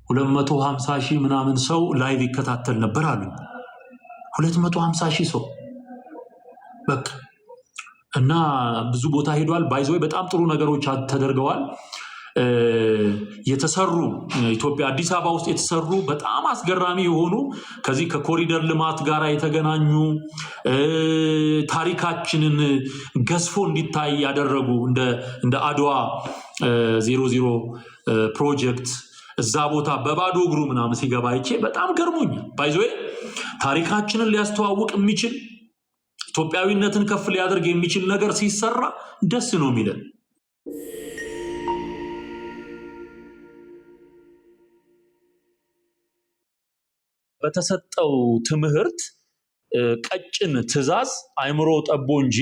250 ሺህ ምናምን ሰው ላይቭ ይከታተል ነበር አሉ። 250 ሺህ ሰው በቃ እና ብዙ ቦታ ሄዷል። ባይዘው በጣም ጥሩ ነገሮች ተደርገዋል። የተሰሩ ኢትዮጵያ አዲስ አበባ ውስጥ የተሰሩ በጣም አስገራሚ የሆኑ ከዚህ ከኮሪደር ልማት ጋር የተገናኙ ታሪካችንን ገዝፎ እንዲታይ ያደረጉ እንደ አድዋ 00 ፕሮጀክት እዛ ቦታ በባዶ እግሩ ምናምን ሲገባ አይቼ በጣም ገርሞኛል። ባይዘው ታሪካችንን ሊያስተዋውቅ የሚችል ኢትዮጵያዊነትን ከፍ ሊያደርግ የሚችል ነገር ሲሰራ ደስ ነው የሚለን። በተሰጠው ትምህርት ቀጭን ትእዛዝ አይምሮ ጠቦ እንጂ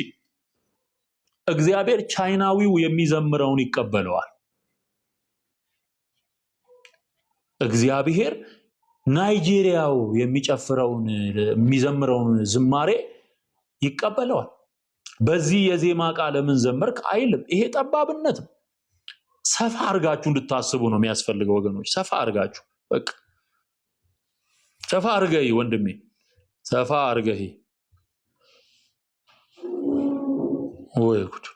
እግዚአብሔር ቻይናዊው የሚዘምረውን ይቀበለዋል። እግዚአብሔር ናይጄሪያው የሚዘምረውን ዝማሬ ይቀበለዋል። በዚህ የዜማ ቃል ምን ዘመርክ አይልም። ይሄ ጠባብነት ነው። ሰፋ አርጋችሁ እንድታስቡ ነው የሚያስፈልገው ወገኖች። ሰፋ አርጋችሁ በቃ ሰፋ አርገይ ወንድሜ፣ ሰፋ አርገይ። ወይ ጉድ!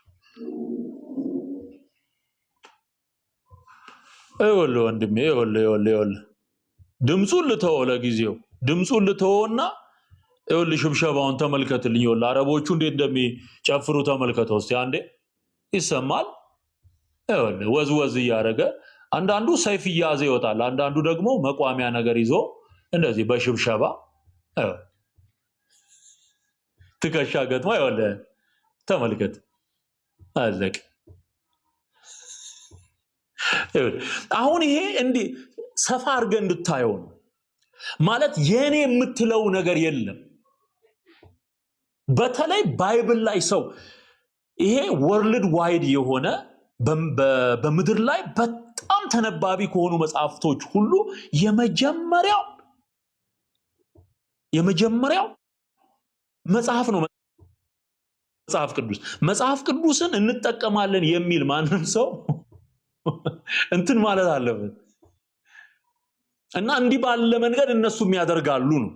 ይኸውልህ ወንድሜ፣ ይኸውልህ ድምፁን ልተወው፣ ለጊዜው ድምፁን ልተወውና ይኸውልህ ሽብሸባውን ተመልከትልኝ። ይኸውልህ አረቦቹ እንዴት እንደሚጨፍሩ ተመልከተው እስቲ አንዴ። ይሰማል? ይኸውልህ ወዝወዝ እያደረገ አንዳንዱ ሰይፍ እያያዘ ይወጣል፣ አንዳንዱ ደግሞ መቋሚያ ነገር ይዞ እንደዚህ በሽብሸባ ትከሻ ገጥሞ ይኸውልህ ተመልከት። አለቅ። አሁን ይሄ እንዲህ ሰፋ አድርገህ እንድታየው ነው ማለት። የኔ የምትለው ነገር የለም። በተለይ ባይብል ላይ ሰው ይሄ ወርልድ ዋይድ የሆነ በምድር ላይ በጣም ተነባቢ ከሆኑ መጽሐፍቶች ሁሉ የመጀመሪያው መጽሐፍ ነው መጽሐፍ ቅዱስን እንጠቀማለን የሚል ማንም ሰው እንትን ማለት አለበት። እና እንዲህ ባለ መንገድ እነሱም ያደርጋሉ ነው።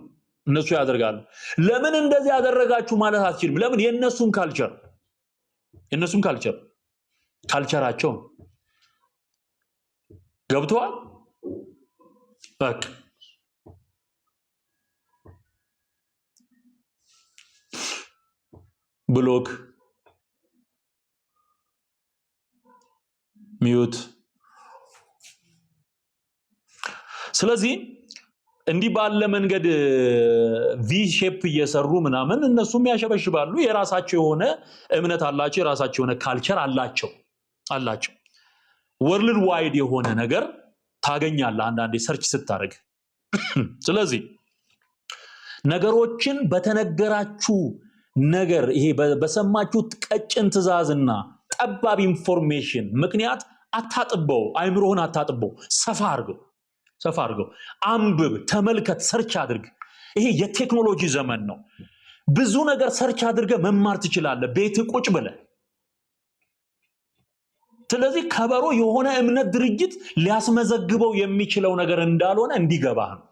እነሱ ያደርጋሉ። ለምን እንደዚህ ያደረጋችሁ ማለት አትችልም። ለምን? የነሱም ካልቸራቸው ገብቷል። በቃ ብሎክ ሚዩት። ስለዚህ እንዲህ ባለ መንገድ ቪ ሼፕ እየሰሩ ምናምን እነሱም ያሸበሽባሉ። የራሳቸው የሆነ እምነት አላቸው፣ የራሳቸው የሆነ ካልቸር አላቸው። ወርልድ ዋይድ የሆነ ነገር ታገኛለህ አንዳንዴ ሰርች ስታደርግ። ስለዚህ ነገሮችን በተነገራችሁ ነገር ይሄ በሰማችሁት ቀጭን ትእዛዝና ጠባብ ኢንፎርሜሽን ምክንያት አታጥበው፣ አይምሮህን አታጥበው። ሰፋ አድርገው፣ አንብብ፣ ተመልከት፣ ሰርች አድርግ። ይሄ የቴክኖሎጂ ዘመን ነው። ብዙ ነገር ሰርች አድርገህ መማር ትችላለህ ቤት ቁጭ ብለህ። ስለዚህ ከበሮ የሆነ እምነት ድርጅት ሊያስመዘግበው የሚችለው ነገር እንዳልሆነ እንዲገባህ ነው።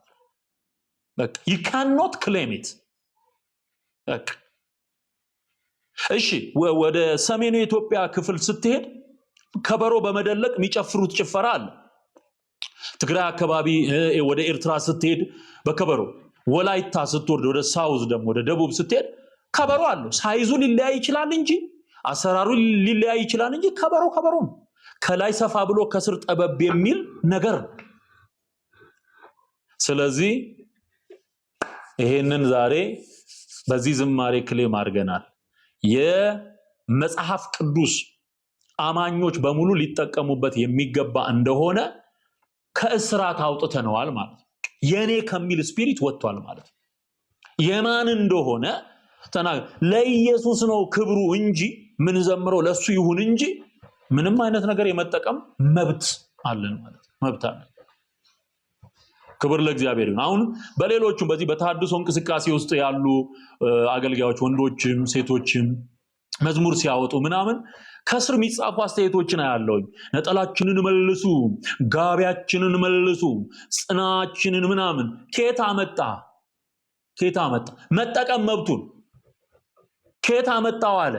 በቃ you cannot claim it። በቃ እሺ፣ ወደ ሰሜኑ የኢትዮጵያ ክፍል ስትሄድ ከበሮ በመደለቅ የሚጨፍሩት ጭፈራ አለ። ትግራይ አካባቢ ወደ ኤርትራ ስትሄድ በከበሮ፣ ወላይታ ስትወርድ ወደ ሳውዝ ደግሞ ወደ ደቡብ ስትሄድ ከበሮ አለ። ሳይዙ ሊለያይ ይችላል እንጂ አሰራሩ ሊለያይ ይችላል እንጂ ከበሮ ነው። ከላይ ሰፋ ብሎ ከስር ጠበብ የሚል ነገር። ስለዚህ ይሄንን ዛሬ በዚህ ዝማሬ ክሌም አድርገናል። የመጽሐፍ ቅዱስ አማኞች በሙሉ ሊጠቀሙበት የሚገባ እንደሆነ ከእስራት አውጥተነዋል ማለት ነው። የኔ ከሚል ስፒሪት ወጥቷል ማለት ነው። የማን እንደሆነ ተናገር። ለኢየሱስ ነው ክብሩ እንጂ ምን ዘምረው ለሱ ይሁን እንጂ ምንም አይነት ነገር የመጠቀም መብት አለን ማለት ነው። መብት አለን። ክብር ለእግዚአብሔር ይሁን። አሁን በሌሎቹም በዚህ በተሐድሶ እንቅስቃሴ ውስጥ ያሉ አገልጋዮች ወንዶችም ሴቶችም መዝሙር ሲያወጡ ምናምን ከስር የሚጻፉ አስተያየቶችን አያለሁኝ። ነጠላችንን መልሱ፣ ጋቢያችንን መልሱ፣ ጽናችንን ምናምን። ከየት አመጣ? መጠቀም መብቱን ከየት አመጣው አለ።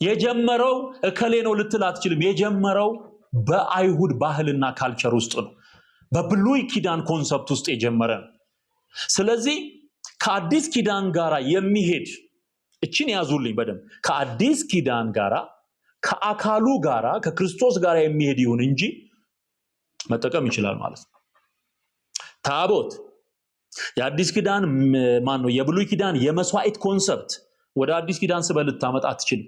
የጀመረው እከሌ ነው ልትል አትችልም። የጀመረው በአይሁድ ባህልና ካልቸር ውስጥ ነው። በብሉይ ኪዳን ኮንሰፕት ውስጥ የጀመረ ነው። ስለዚህ ከአዲስ ኪዳን ጋራ የሚሄድ እችን ያዙልኝ በደንብ። ከአዲስ ኪዳን ጋራ ከአካሉ ጋራ ከክርስቶስ ጋራ የሚሄድ ይሁን እንጂ መጠቀም ይችላል ማለት ነው። ታቦት የአዲስ ኪዳን ማን ነው? የብሉይ ኪዳን የመስዋዕት ኮንሰፕት ወደ አዲስ ኪዳን ስበል ልታመጣ አትችልም።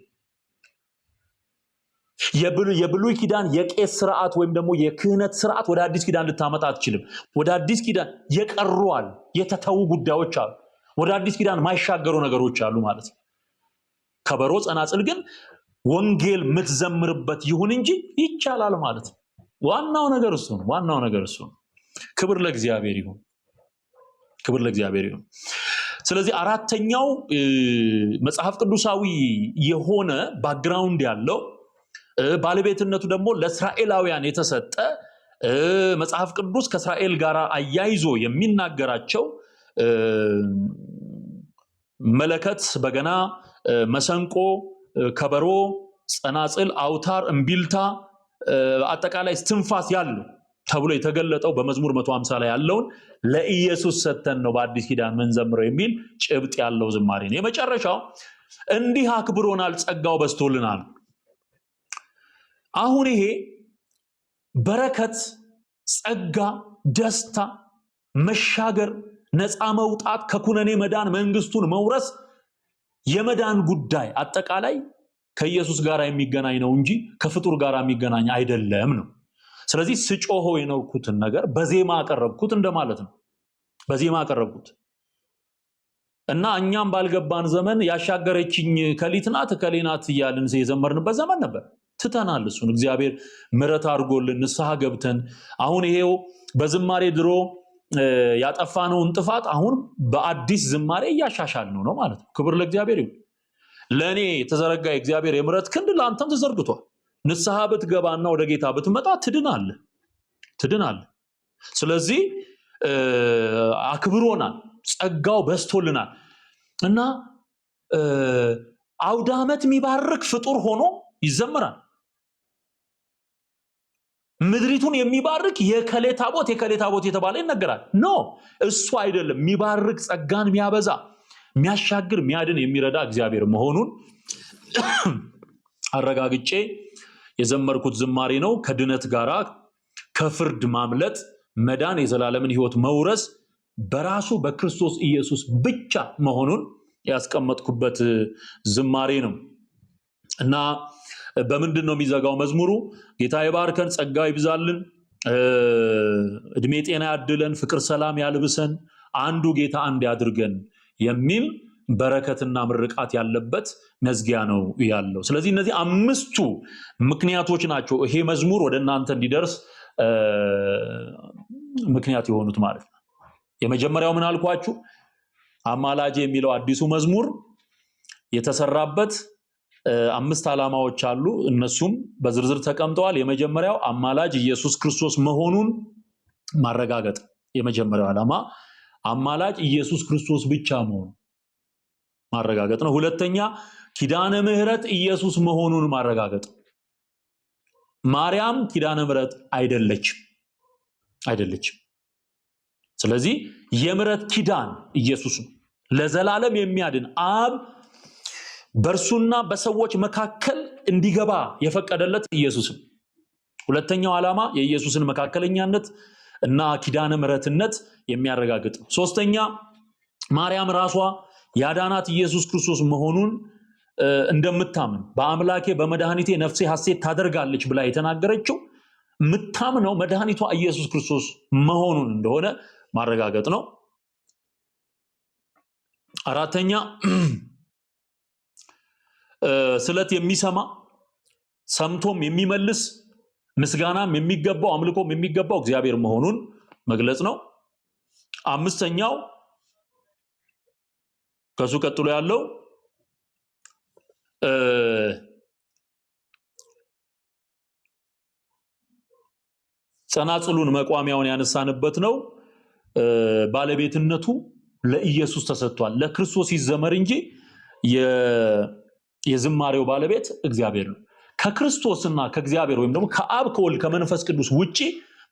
የብሉይ ኪዳን የቄስ ስርዓት ወይም ደግሞ የክህነት ስርዓት ወደ አዲስ ኪዳን ልታመጣ አትችልም። ወደ አዲስ ኪዳን የቀሩዋል የተተዉ ጉዳዮች አሉ። ወደ አዲስ ኪዳን ማይሻገሩ ነገሮች አሉ ማለት ነው። ከበሮ ጸናጽል ግን ወንጌል የምትዘምርበት ይሁን እንጂ ይቻላል ማለት ነው። ዋናው ነገር እሱ ነው። ክብር ለእግዚአብሔር ይሁን። ስለዚህ አራተኛው መጽሐፍ ቅዱሳዊ የሆነ ባክግራውንድ ያለው ባለቤትነቱ ደግሞ ለእስራኤላውያን የተሰጠ መጽሐፍ ቅዱስ ከእስራኤል ጋር አያይዞ የሚናገራቸው መለከት፣ በገና፣ መሰንቆ፣ ከበሮ፣ ጸናጽል፣ አውታር፣ እምቢልታ አጠቃላይ እስትንፋስ ያለው ተብሎ የተገለጠው በመዝሙር 150 ላይ ያለውን ለኢየሱስ ሰተን ነው በአዲስ ኪዳን ምንዘምረው የሚል ጭብጥ ያለው ዝማሬ ነው። የመጨረሻው እንዲህ አክብሮናል ጸጋው በስቶልናል። አሁን ይሄ በረከት፣ ጸጋ፣ ደስታ፣ መሻገር፣ ነፃ መውጣት፣ ከኩነኔ መዳን፣ መንግስቱን መውረስ የመዳን ጉዳይ አጠቃላይ ከኢየሱስ ጋር የሚገናኝ ነው እንጂ ከፍጡር ጋር የሚገናኝ አይደለም ነው። ስለዚህ ስጮሆ የነውኩትን ነገር በዜማ አቀረብኩት እንደማለት ነው። በዜማ አቀረብኩት እና እኛም ባልገባን ዘመን ያሻገረችኝ ከሊትናት ከሌናት እያልን የዘመርንበት ዘመን ነበር። ትተናል። እሱን እግዚአብሔር ምሕረት አድርጎልን ንስሐ ገብተን አሁን ይሄው በዝማሬ ድሮ ያጠፋነውን ጥፋት አሁን በአዲስ ዝማሬ እያሻሻል ነው ማለት ነው። ክብር ለእግዚአብሔር ይሁን። ለእኔ የተዘረጋ የእግዚአብሔር የምሕረት ክንድ ለአንተም ተዘርግቷል። ንስሐ ብትገባና ወደ ጌታ ብትመጣ ትድናለህ። ስለዚህ አክብሮናል፣ ጸጋው በስቶልናል እና አውደ ዓመት የሚባርክ ፍጡር ሆኖ ይዘምራል። ምድሪቱን የሚባርክ የከሌ ታቦት የተባለ ይነገራል። ኖ እሱ አይደለም። የሚባርክ ጸጋን የሚያበዛ የሚያሻግር የሚያድን የሚረዳ እግዚአብሔር መሆኑን አረጋግጬ የዘመርኩት ዝማሬ ነው። ከድነት ጋራ ከፍርድ ማምለጥ፣ መዳን፣ የዘላለምን ሕይወት መውረስ በራሱ በክርስቶስ ኢየሱስ ብቻ መሆኑን ያስቀመጥኩበት ዝማሬ ነው እና በምንድን ነው የሚዘጋው መዝሙሩ? ጌታ ይባርከን፣ ጸጋ ይብዛልን፣ እድሜ ጤና ያድለን፣ ፍቅር ሰላም ያልብሰን፣ አንዱ ጌታ አንድ ያድርገን የሚል በረከትና ምርቃት ያለበት መዝጊያ ነው ያለው። ስለዚህ እነዚህ አምስቱ ምክንያቶች ናቸው ይሄ መዝሙር ወደ እናንተ እንዲደርስ ምክንያት የሆኑት ማለት ነው። የመጀመሪያው ምን አልኳችሁ? አማላጅ የሚለው አዲሱ መዝሙር የተሰራበት 5 ዓላማዎች አሉ። እነሱም በዝርዝር ተቀምጠዋል። የመጀመሪያው አማላጅ ኢየሱስ ክርስቶስ መሆኑን ማረጋገጥ። የመጀመሪያው ዓላማ አማላጅ ኢየሱስ ክርስቶስ ብቻ መሆኑን ማረጋገጥ ነው። ሁለተኛ ኪዳነ ምሕረት ኢየሱስ መሆኑን ማረጋገጥ። ማርያም ኪዳነ ምሕረት አይደለችም። ስለዚህ የምሕረት ኪዳን ኢየሱስ ነው፣ ለዘላለም የሚያድን አብ በእርሱና በሰዎች መካከል እንዲገባ የፈቀደለት ኢየሱስ ነው። ሁለተኛው ዓላማ የኢየሱስን መካከለኛነት እና ኪዳነ ምሕረትነት የሚያረጋግጥ ነው። ሶስተኛ ማርያም ራሷ ያዳናት ኢየሱስ ክርስቶስ መሆኑን እንደምታምን በአምላኬ በመድኃኒቴ ነፍሴ ሐሴት ታደርጋለች ብላ የተናገረችው የምታምነው መድኃኒቷ ኢየሱስ ክርስቶስ መሆኑን እንደሆነ ማረጋገጥ ነው። አራተኛ ስለት የሚሰማ ሰምቶም የሚመልስ ምስጋናም የሚገባው አምልኮም የሚገባው እግዚአብሔር መሆኑን መግለጽ ነው። አምስተኛው ከሱ ቀጥሎ ያለው ጸናጽሉን መቋሚያውን ያነሳንበት ነው። ባለቤትነቱ ለኢየሱስ ተሰጥቷል። ለክርስቶስ ይዘመር እንጂ የዝማሬው ባለቤት እግዚአብሔር ነው። ከክርስቶስና ከእግዚአብሔር ወይም ደግሞ ከአብ ከወልድ ከመንፈስ ቅዱስ ውጪ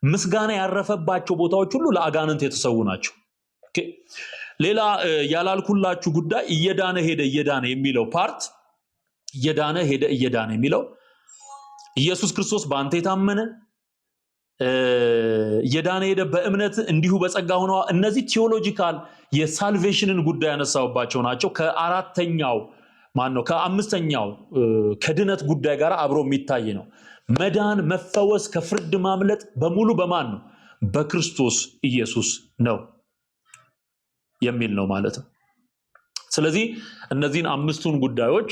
ምስጋና ያረፈባቸው ቦታዎች ሁሉ ለአጋንንት የተሰዉ ናቸው። ኦኬ። ሌላ ያላልኩላችሁ ጉዳይ እየዳነ ሄደ እየዳነ የሚለው ፓርት እየዳነ ሄደ እየዳነ የሚለው ኢየሱስ ክርስቶስ በአንተ የታመነ እየዳነ ሄደ በእምነት እንዲሁ በጸጋ ሆኖ እነዚህ ቲዮሎጂካል የሳልቬሽንን ጉዳይ ያነሳውባቸው ናቸው። ከአራተኛው ከአምስተኛው ከድነት ጉዳይ ጋር አብሮ የሚታይ ነው። መዳን መፈወስ ከፍርድ ማምለጥ በሙሉ በማን ነው? በክርስቶስ ኢየሱስ ነው የሚል ነው ማለት ነው። ስለዚህ እነዚህን አምስቱን ጉዳዮች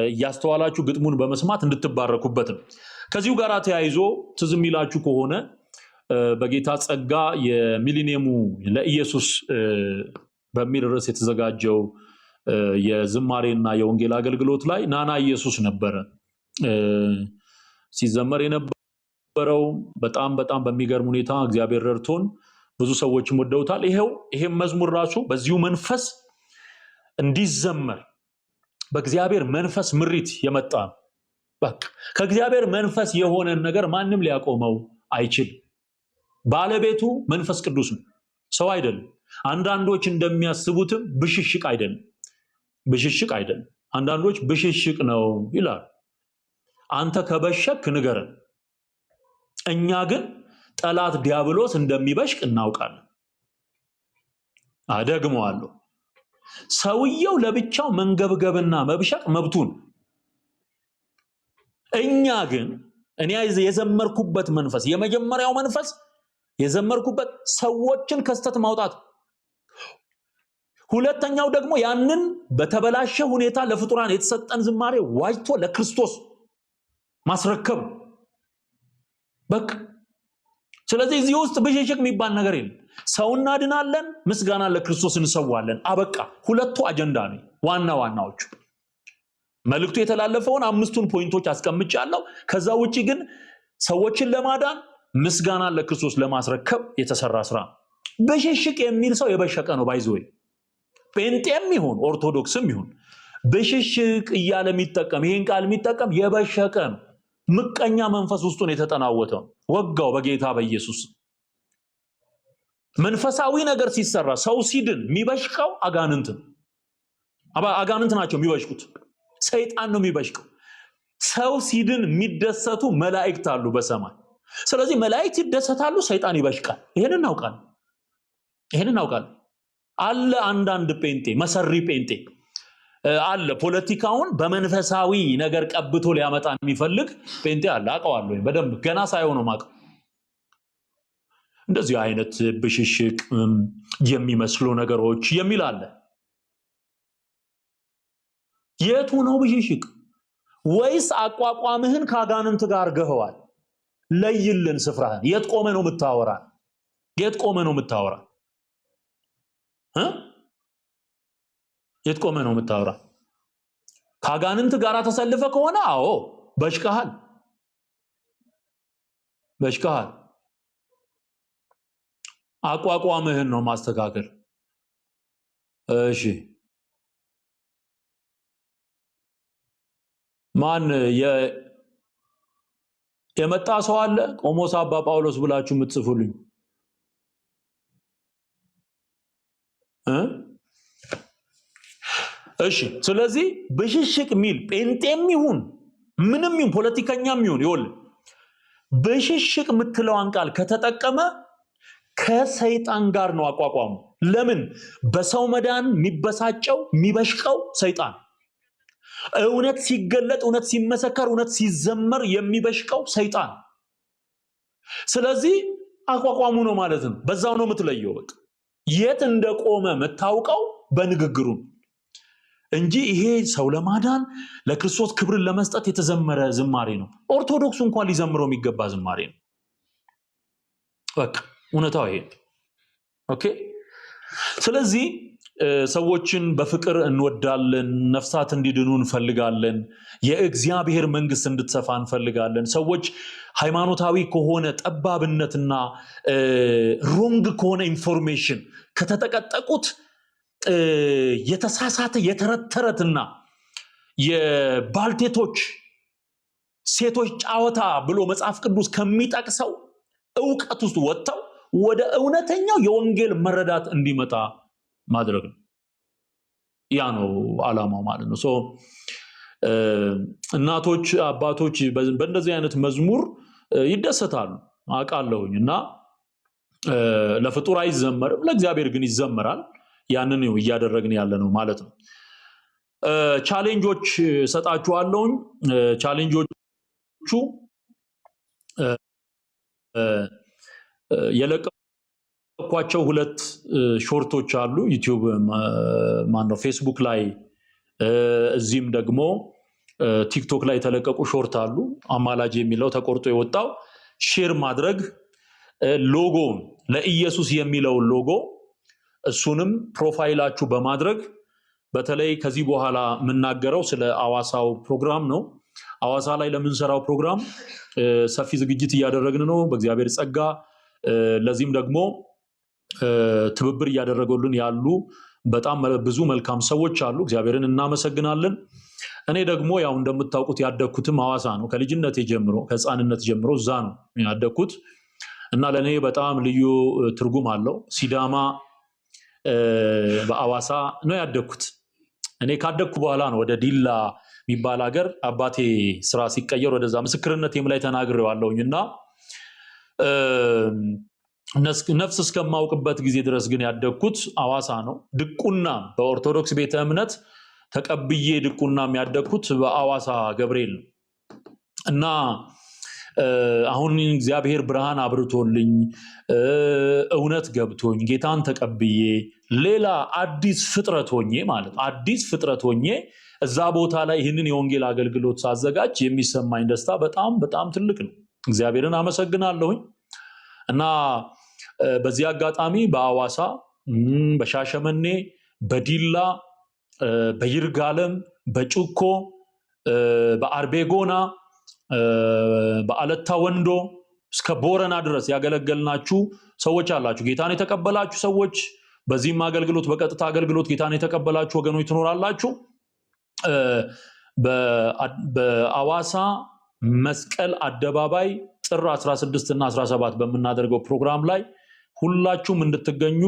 እያስተዋላችሁ ግጥሙን በመስማት እንድትባረኩበት ነው። ከዚሁ ጋር ተያይዞ ትዝ የሚላችሁ ከሆነ በጌታ ጸጋ የሚሊኒየሙ ለኢየሱስ በሚል ርዕስ የተዘጋጀው የዝማሬና የወንጌል አገልግሎት ላይ ናና ኢየሱስ ነበረ ሲዘመር የነበረው። በጣም በጣም በሚገርም ሁኔታ እግዚአብሔር ረድቶን ብዙ ሰዎችም ወደውታል። ይሄም መዝሙር ራሱ በዚሁ መንፈስ እንዲዘመር በእግዚአብሔር መንፈስ ምሪት የመጣ በቃ ከእግዚአብሔር መንፈስ የሆነን ነገር ማንም ሊያቆመው አይችልም። ባለቤቱ መንፈስ ቅዱስ ነው፣ ሰው አይደለም። አንዳንዶች እንደሚያስቡትም ብሽሽቅ አይደለም። አንዳንዶች ብሽሽቅ ነው ይላል። አንተ ከበሸክ ንገረን። እኛ ግን ጠላት ዲያብሎስ እንደሚበሽቅ እናውቃለን። አደግመዋለሁ። ሰውየው ለብቻው መንገብገብና መብሸቅ መብቱን። እኛ ግን እኔ የዘመርኩበት መንፈስ የመጀመሪያው መንፈስ የዘመርኩበት ሰዎችን ከስተት ማውጣት፣ ሁለተኛው ደግሞ ያንን በተበላሸ ሁኔታ ለፍጡራን የተሰጠን ዝማሬ ዋጅቶ ለክርስቶስ ማስረከብ በቃ። ስለዚህ እዚህ ውስጥ ብሽሽቅ የሚባል ነገር የለም። ሰው እናድናለን፣ ምስጋና ለክርስቶስ እንሰዋለን። አበቃ። ሁለቱ አጀንዳ ነው ዋናዎቹ። መልእክቱ የተላለፈውን አምስቱን ፖይንቶች አስቀምጫለሁ። ከዛ ውጪ ግን ሰዎችን ለማዳን ምስጋና ለክርስቶስ ለማስረከብ የተሰራ ስራ። ብሽሽቅ የሚል ሰው የበሸቀ ነው። ባይዘው ጴንጤም ይሁን ኦርቶዶክስም ይሁን ብሽሽቅ እያለ የሚጠቀም ይሄን ቃል የሚጠቀም የበሸቀ ነው። ምቀኛ መንፈስ ውስጡን የተጠናወተው ወጋው በጌታ በኢየሱስ። መንፈሳዊ ነገር ሲሰራ ሰው ሲድን የሚበሽቀው አጋንንት ናቸው የሚበሽቁት። ሰይጣን ነው የሚበሽቀው። ሰው ሲድን የሚደሰቱ መላእክት አሉ በሰማይ። ስለዚህ መላእክት ይደሰታሉ፣ ሰይጣን ይበሽቃል። ይሄንን እናውቃለን። አለ አንዳንድ ጴንጤ መሰሪ ጴንጤ አለ፣ ፖለቲካውን በመንፈሳዊ ነገር ቀብቶ ሊያመጣ የሚፈልግ ጴንጤ አለ። አውቀዋለሁ በደንብ ገና ሳይሆን ማቀው። እንደዚህ አይነት ብሽሽቅ የሚመስሉ ነገሮች የሚል አለ። የቱ ነው ብሽሽቅ? ወይስ አቋቋምህን ካጋንንት ጋር ገህዋል? ለይልን ስፍራህን። የት ቆመ ነው የምታወራ? የት ቆመ ነው የምታወራ? ካጋንንት ጋር ተሰልፈ ከሆነ አዎ በሽቀሃል። አቋቋምህን ነው ማስተካከል። እሺ ማን የመጣ ሰው አለ? ቆሞስ አባ ጳውሎስ ብላችሁ የምትጽፉልኝ እሺ። ስለዚህ ብሽሽቅ ሚል ጴንጤም ይሁን ምንም ይሁን ፖለቲከኛም ይሁን ይወል ብሽሽቅ የምትለዋን ቃል ከተጠቀመ ከሰይጣን ጋር ነው አቋቋሙ። ለምን? በሰው መዳን የሚበሳጨው የሚበሽቀው ሰይጣን። እውነት ሲገለጥ፣ እውነት ሲመሰከር፣ እውነት ሲዘመር የሚበሽቀው ሰይጣን። ስለዚህ አቋቋሙ ነው ማለት ነው። በዛው ነው የምትለየው። በቃ የት እንደቆመ የምታውቀው በንግግሩ እንጂ ይሄ ሰው ለማዳን ለክርስቶስ ክብርን ለመስጠት የተዘመረ ዝማሬ ነው። ኦርቶዶክሱ እንኳን ሊዘምረው የሚገባ ዝማሬ ነው። በቃ እውነታው ይሄ ኦኬ። ስለዚህ ሰዎችን በፍቅር እንወዳለን፣ ነፍሳት እንዲድኑ እንፈልጋለን፣ የእግዚአብሔር መንግስት እንድትሰፋ እንፈልጋለን። ሰዎች ሃይማኖታዊ ከሆነ ጠባብነትና ሮንግ ከሆነ ኢንፎርሜሽን ከተጠቀጠቁት የተሳሳተ የተረተረትና የባልቴቶች ሴቶች ጫወታ ብሎ መጽሐፍ ቅዱስ ከሚጠቅሰው ዕውቀት ውስጥ ወጥተው ወደ እውነተኛው የወንጌል መረዳት እንዲመጣ ማድረግ ነው። ያ ነው ዓላማው ማለት ነው። እናቶች አባቶች በእንደዚህ አይነት መዝሙር ይደሰታሉ አውቃለሁኝ። እና ለፍጡር አይዘመርም፣ ለእግዚአብሔር ግን ይዘመራል። ያንን ነው እያደረግን ያለ ነው ማለት ነው። ቻሌንጆች ሰጣችኋለሁኝ። ቻሌንጆቹ የለቀኳቸው 2 ሾርቶች አሉ። ዩቲዩብ ማነው ፌስቡክ ላይ እዚህም ደግሞ ቲክቶክ ላይ የተለቀቁ ሾርት አሉ። አማላጅ የሚለው ተቆርጦ የወጣው ሼር ማድረግ፣ ሎጎውን ለኢየሱስ የሚለውን ሎጎ እሱንም ፕሮፋይላችሁ በማድረግ በተለይ ከዚህ በኋላ የምናገረው ስለ አዋሳው ፕሮግራም ነው። አዋሳ ላይ ለምንሰራው ፕሮግራም ሰፊ ዝግጅት እያደረግን ነው በእግዚአብሔር ጸጋ። ለዚህም ደግሞ ትብብር እያደረጉልን ያሉ በጣም ብዙ መልካም ሰዎች አሉ። እግዚአብሔርን እናመሰግናለን። እኔ ደግሞ ያው እንደምታውቁት ያደግኩትም አዋሳ ነው። ከልጅነቴ ጀምሮ ከህፃንነት ጀምሮ እዛ ነው ያደግኩት እና ለኔ በጣም ልዩ ትርጉም አለው። ሲዳማ በአዋሳ ነው ያደግኩት። እኔ ካደግኩ በኋላ ነው ወደ ዲላ የሚባል ሀገር አባቴ ስራ ሲቀየር ወደዛ ምስክርነቴም ላይ ተናግሬዋለሁኝ። እና ነፍስ እስከማውቅበት ጊዜ ድረስ ግን ያደግኩት አዋሳ ነው። ድቁና በኦርቶዶክስ ቤተ እምነት ተቀብዬ ድቁና ያደግኩት በአዋሳ ገብርኤል ነው። እና አሁን እግዚአብሔር ብርሃን አብርቶልኝ እውነት ገብቶኝ ጌታን ተቀብዬ ሌላ አዲስ ፍጥረት ሆኜ ማለት አዲስ ፍጥረት ሆኜ እዛ ቦታ ላይ ይህንን የወንጌል አገልግሎት ሳዘጋጅ የሚሰማኝ ደስታ በጣም በጣም ትልቅ ነው። እግዚአብሔርን አመሰግናለሁኝ። እና በዚህ አጋጣሚ በአዋሳ፣ በሻሸመኔ፣ በዲላ፣ በይርጋለም፣ በጩኮ፣ በአርቤጎና፣ በአለታ ወንዶ እስከ ቦረና ድረስ ያገለገልናችሁ ሰዎች አላችሁ። ጌታን የተቀበላችሁ ሰዎች በዚህም አገልግሎት በቀጥታ አገልግሎት ጌታን የተቀበላችሁ ወገኖች ትኖራላችሁ። በአዋሳ መስቀል አደባባይ ጥር 16 እና 17 በምናደርገው ፕሮግራም ላይ ሁላችሁም እንድትገኙ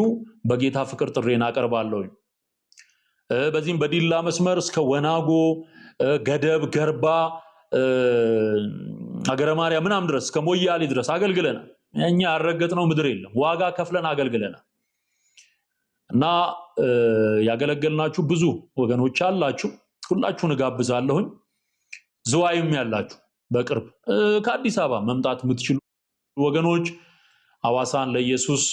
በጌታ ፍቅር ጥሬን አቀርባለሁ። በዚህም በዲላ መስመር እስከ ወናጎ፣ ገደብ፣ ገርባ፣ አገረ ማርያም ምናምን ድረስ እስከ ሞያሌ ድረስ አገልግለናል። እኛ ያረገጥነው ምድር የለም፣ ዋጋ ከፍለን አገልግለናል። እና ያገለገልናችሁ ብዙ ወገኖች አላችሁ። ሁላችሁን እጋብዛለሁኝ። ዝዋይም ያላችሁ በቅርብ ከአዲስ አበባ መምጣት የምትችሉ ወገኖች አዋሳን ለኢየሱስ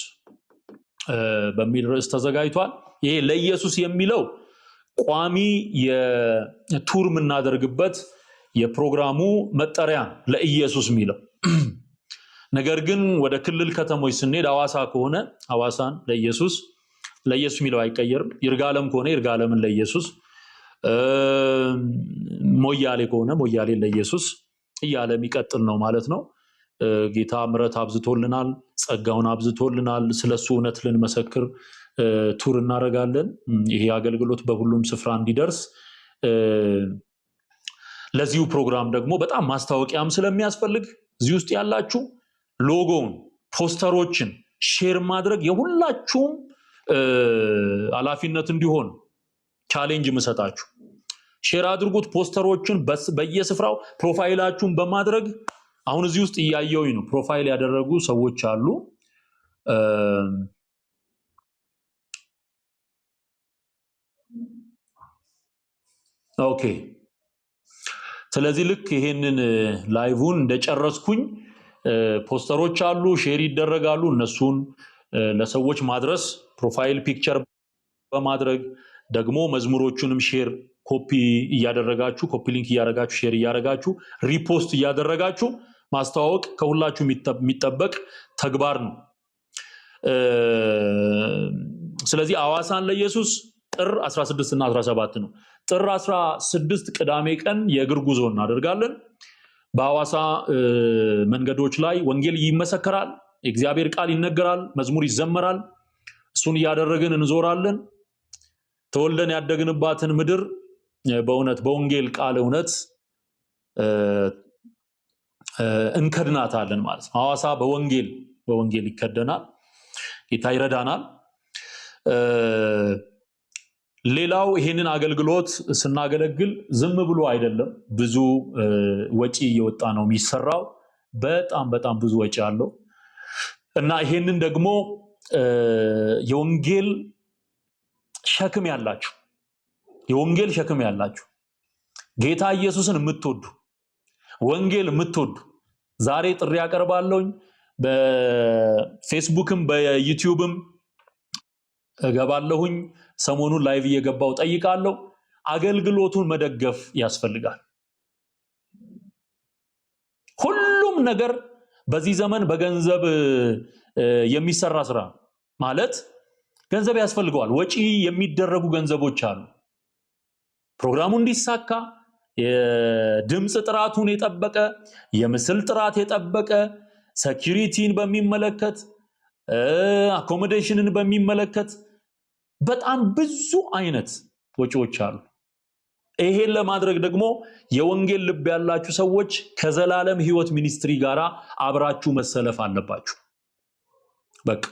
በሚል ርዕስ ተዘጋጅቷል። ይሄ ለኢየሱስ የሚለው ቋሚ የቱር የምናደርግበት የፕሮግራሙ መጠሪያ ለኢየሱስ የሚለው ነገር ግን ወደ ክልል ከተሞች ስንሄድ አዋሳ ከሆነ አዋሳን ለኢየሱስ የሚለው አይቀየርም። ይርጋለም ከሆነ ይርጋለምን ለኢየሱስ፣ ሞያሌ ከሆነ ሞያሌ ለኢየሱስ እያለ የሚቀጥል ነው ማለት ነው። ጌታ ምሕረት አብዝቶልናል፣ ጸጋውን አብዝቶልናል። ስለሱ እውነት ልንመሰክር ቱር እናደርጋለን። ይሄ አገልግሎት በሁሉም ስፍራ እንዲደርስ ለዚሁ ፕሮግራም ደግሞ በጣም ማስታወቂያም ስለሚያስፈልግ እዚህ ውስጥ ያላችሁ ሎጎውን፣ ፖስተሮችን ሼር ማድረግ የሁላችሁም ኃላፊነት እንዲሆን ቻሌንጅ ምሰጣችሁ። ሼር አድርጉት ፖስተሮችን በየስፍራው ፕሮፋይላችሁን በማድረግ አሁን እዚህ ውስጥ እያየሁኝ ነው። ፕሮፋይል ያደረጉ ሰዎች አሉ። ኦኬ። ስለዚህ ልክ ይሄንን ላይቭን እንደጨረስኩኝ ፖስተሮች አሉ፣ ሼር ይደረጋሉ። እነሱን ለሰዎች ማድረስ ፕሮፋይል ፒክቸር በማድረግ ደግሞ መዝሙሮቹንም ሼር ኮፒ እያደረጋችሁ ኮፒ ሊንክ እያደረጋችሁ ሼር እያደረጋችሁ ሪፖስት እያደረጋችሁ ማስተዋወቅ ከሁላችሁ የሚጠበቅ ተግባር ነው። ስለዚህ አዋሳን ለኢየሱስ ጥር 16 እና 17 ነው። ጥር 16 ቅዳሜ ቀን የእግር ጉዞ እናደርጋለን። በአዋሳ መንገዶች ላይ ወንጌል ይመሰከራል፣ የእግዚአብሔር ቃል ይነገራል፣ መዝሙር ይዘመራል። እሱን እያደረግን እንዞራለን። ተወልደን ያደግንባትን ምድር በእውነት በወንጌል ቃል እውነት እንከድናታለን ማለት ነው። ሐዋሳ በወንጌል ይከደናል። ጌታ ይረዳናል። ሌላው ይሄንን አገልግሎት ስናገለግል ዝም ብሎ አይደለም፣ ብዙ ወጪ እየወጣ ነው የሚሰራው። በጣም ብዙ ወጪ አለው እና ይሄንን ደግሞ የወንጌል ሸክም ያላችሁ ጌታ ኢየሱስን የምትወዱ ወንጌል የምትወዱ ዛሬ ጥሪ ያቀርባለሁኝ። በፌስቡክም በዩቲዩብም እገባለሁኝ። ሰሞኑን ላይቭ እየገባው ጠይቃለሁ። አገልግሎቱን መደገፍ ያስፈልጋል። ሁሉም ነገር በዚህ ዘመን በገንዘብ የሚሰራ ስራ ማለት ገንዘብ ያስፈልገዋል። ወጪ የሚደረጉ ገንዘቦች አሉ። ፕሮግራሙ እንዲሳካ የድምጽ ጥራቱን የጠበቀ የምስል ጥራት የጠበቀ ሴኩሪቲን በሚመለከት አኮሞዴሽንን በሚመለከት በጣም ብዙ አይነት ወጪዎች አሉ። ይሄን ለማድረግ ደግሞ የወንጌል ልብ ያላችሁ ሰዎች ከዘላለም ሕይወት ሚኒስትሪ ጋር አብራችሁ መሰለፍ አለባችሁ። በቃ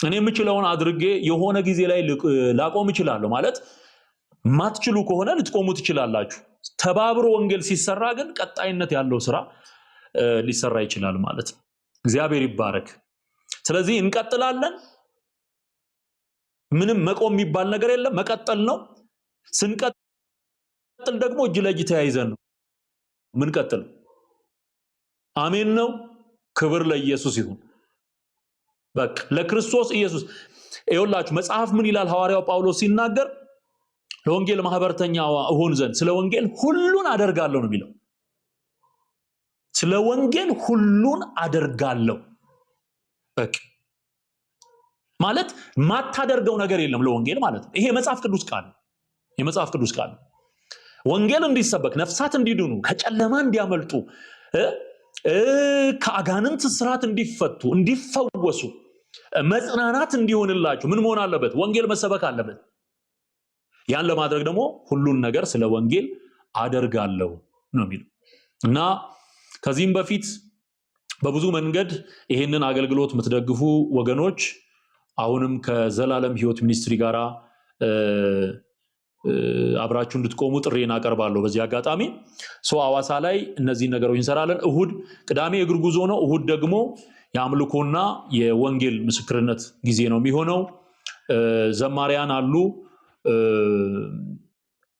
እኔ የምችለውን አድርጌ የሆነ ጊዜ ላይ ላቆም እችላለሁ ማለት ማትችሉ ከሆነ ልትቆሙ ትችላላችሁ። ተባብሮ ወንጌል ሲሰራ ግን ቀጣይነት ያለው ስራ ሊሰራ ይችላል ማለት ነው። እግዚአብሔር ይባረክ። ስለዚህ እንቀጥላለን። ምንም መቆም የሚባል ነገር የለም፣ መቀጠል ነው። ስንቀጥል ደግሞ እጅ ለእጅ ተያይዘን ነው ምንቀጥል። አሜን ነው። ክብር ለኢየሱስ ይሁን። በቃ ለክርስቶስ ኢየሱስ ይኸውላችሁ መጽሐፍ ምን ይላል? ሐዋርያው ጳውሎስ ሲናገር ለወንጌል ማህበርተኛ እሆን ዘንድ ስለ ወንጌል ሁሉን አደርጋለሁ ነው የሚለው። ስለ ወንጌል ሁሉን አደርጋለሁ። በቃ ማለት ማታደርገው ነገር የለም ለወንጌል ማለት ነው። ይሄ የመጽሐፍ ቅዱስ ቃል ወንጌል እንዲሰበክ፣ ነፍሳት እንዲድኑ፣ ከጨለማ እንዲያመልጡ፣ ከአጋንንት ስራት እንዲፈቱ፣ እንዲፈወሱ፣ መጽናናት እንዲሆንላችሁ ምን መሆን አለበት? ወንጌል መሰበክ አለበት። ያን ለማድረግ ደግሞ ሁሉን ነገር ስለ ወንጌል አደርጋለሁ ነው የሚለው እና ከዚህም በፊት በብዙ መንገድ ይሄንን አገልግሎት የምትደግፉ ወገኖች አሁንም ከዘላለም ሕይወት ሚኒስትሪ ጋራ አብራችሁ እንድትቆሙ ጥሪን አቀርባለሁ። በዚህ አጋጣሚ ሐዋሳ ላይ እነዚህ ነገሮች እንሰራለን። እሁድ ቅዳሜ እግር ጉዞ ነው። እሁድ ደግሞ የአምልኮና የወንጌል ምስክርነት ጊዜ ነው የሚሆነው። ዘማሪያን አሉ።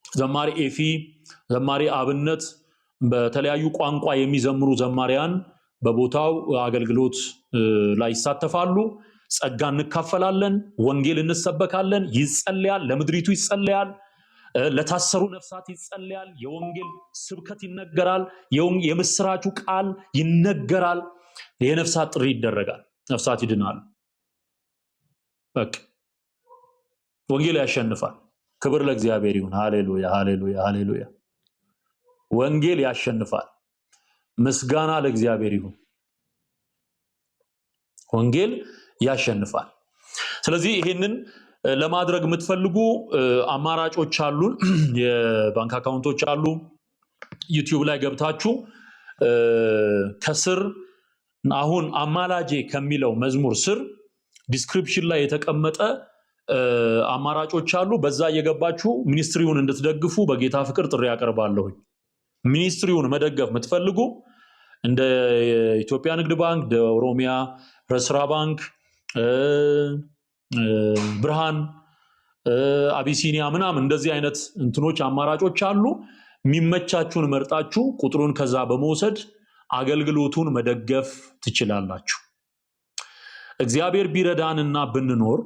ዘማሪ ኤፊ፣ ዘማሪ አብነት፣ በተለያዩ ቋንቋ የሚዘምሩ ዘማሪያን በቦታው አገልግሎት ላይ ይሳተፋሉ። ጸጋ እንካፈላለን፣ ወንጌል እንሰበካለን፣ ይጸለያል፣ ለምድሪቱ ይጸለያል፣ ለታሰሩ ነፍሳት ይጸለያል፣ የወንጌል ስብከት ይነገራል፣ የምስራቹ ቃል ይነገራል፣ የነፍሳት ጥሪ ይደረጋል፣ ነፍሳት ይድናሉ። በቃ ወንጌል ያሸንፋል። ክብር ለእግዚአብሔር ይሁን። ሃሌሉያ ሃሌሉያ ሃሌሉያ። ወንጌል ያሸንፋል። ምስጋና ለእግዚአብሔር ይሁን። ወንጌል ያሸንፋል። ስለዚህ ይሄንን ለማድረግ የምትፈልጉ አማራጮች አሉን። የባንክ አካውንቶች አሉ። ዩቲዩብ ላይ ገብታችሁ ከስር አሁን አማላጄ ከሚለው መዝሙር ስር ዲስክሪፕሽን ላይ የተቀመጠ አማራጮች አሉ። በዛ እየገባችሁ ሚኒስትሪውን እንድትደግፉ በጌታ ፍቅር ጥሪ ያቀርባለሁ። ሚኒስትሪውን መደገፍ የምትፈልጉ እንደ ኢትዮጵያ ንግድ ባንክ፣ እንደ ኦሮሚያ ረስራ ባንክ፣ ብርሃን፣ አቢሲኒያ ምናምን እንደዚህ አይነት እንትኖች አማራጮች አሉ። የሚመቻችሁን መርጣችሁ ቁጥሩን ከዛ በመውሰድ አገልግሎቱን መደገፍ ትችላላችሁ። እግዚአብሔር ቢረዳንና ብንኖር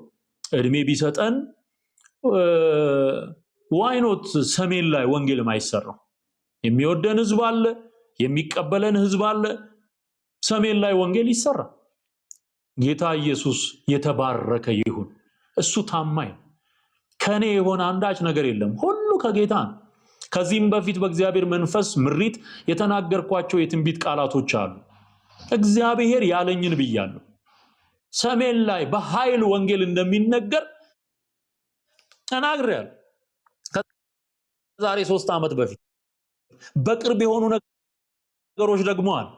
እድሜ ቢሰጠን ዋይኖት ሰሜን ላይ ወንጌል ማይሰራው? የሚወደን ህዝብ አለ፣ የሚቀበለን ህዝብ አለ። ሰሜን ላይ ወንጌል ይሰራ። ጌታ ኢየሱስ የተባረከ ይሁን። እሱ ታማኝ ከኔ የሆነ አንዳች ነገር የለም፣ ሁሉ ከጌታ ነው። ከዚህም በፊት በእግዚአብሔር መንፈስ ምሪት የተናገርኳቸው የትንቢት ቃላቶች አሉ። እግዚአብሔር ያለኝን ብያለሁ። ሰሜን ላይ በኃይል ወንጌል እንደሚነገር ተናግሬያለሁ። ከዛሬ 3 ዓመት በፊት በቅርብ የሆኑ ነገሮች ደግሞ አሉ።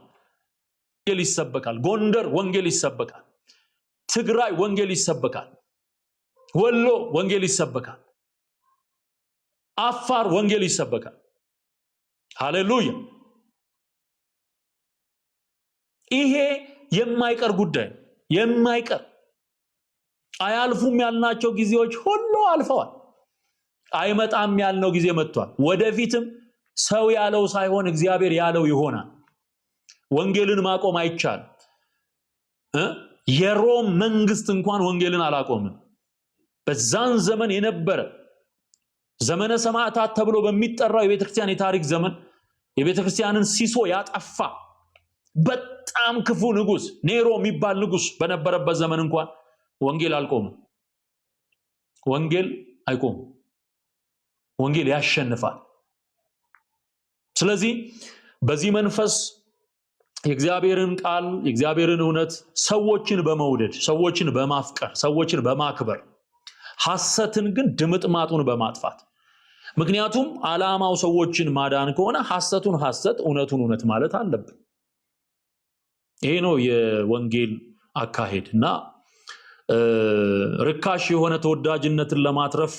ወንጌል ይሰበካል። ጎንደር ወንጌል ይሰበካል። ትግራይ ወንጌል ይሰበካል። ወሎ ወንጌል ይሰበካል። አፋር ወንጌል ይሰበካል። ሃሌሉያ! ይሄ የማይቀር ጉዳይ፣ የማይቀር አያልፉም ያልናቸው ጊዜዎች ሁሉ አልፈዋል። አይመጣም ያልነው ጊዜ መጥቷል። ወደፊትም ሰው ያለው ሳይሆን እግዚአብሔር ያለው ይሆናል። ወንጌልን ማቆም አይቻልም። የሮም መንግስት እንኳን ወንጌልን አላቆምም። በዛን ዘመን የነበረ ዘመነ ሰማዕታት ተብሎ በሚጠራው የቤተክርስቲያን የታሪክ ዘመን የቤተክርስቲያንን ሲሶ ያጠፋ በጣም ክፉ ንጉስ ኔሮ የሚባል ንጉስ በነበረበት ዘመን እንኳን ወንጌል አልቆምም። ወንጌል አይቆምም። ወንጌል ያሸንፋል። ስለዚህ በዚህ መንፈስ የእግዚአብሔርን ቃል የእግዚአብሔርን እውነት ሰዎችን በመውደድ ሰዎችን በማፍቀር ሰዎችን በማክበር ሐሰትን ግን ድምጥማጡን በማጥፋት ምክንያቱም ዓላማው ሰዎችን ማዳን ከሆነ ሐሰቱን ሐሰት እውነቱን እውነት ማለት አለብን። ይሄ ነው የወንጌል አካሄድ እና ርካሽ የሆነ ተወዳጅነትን ለማትረፍ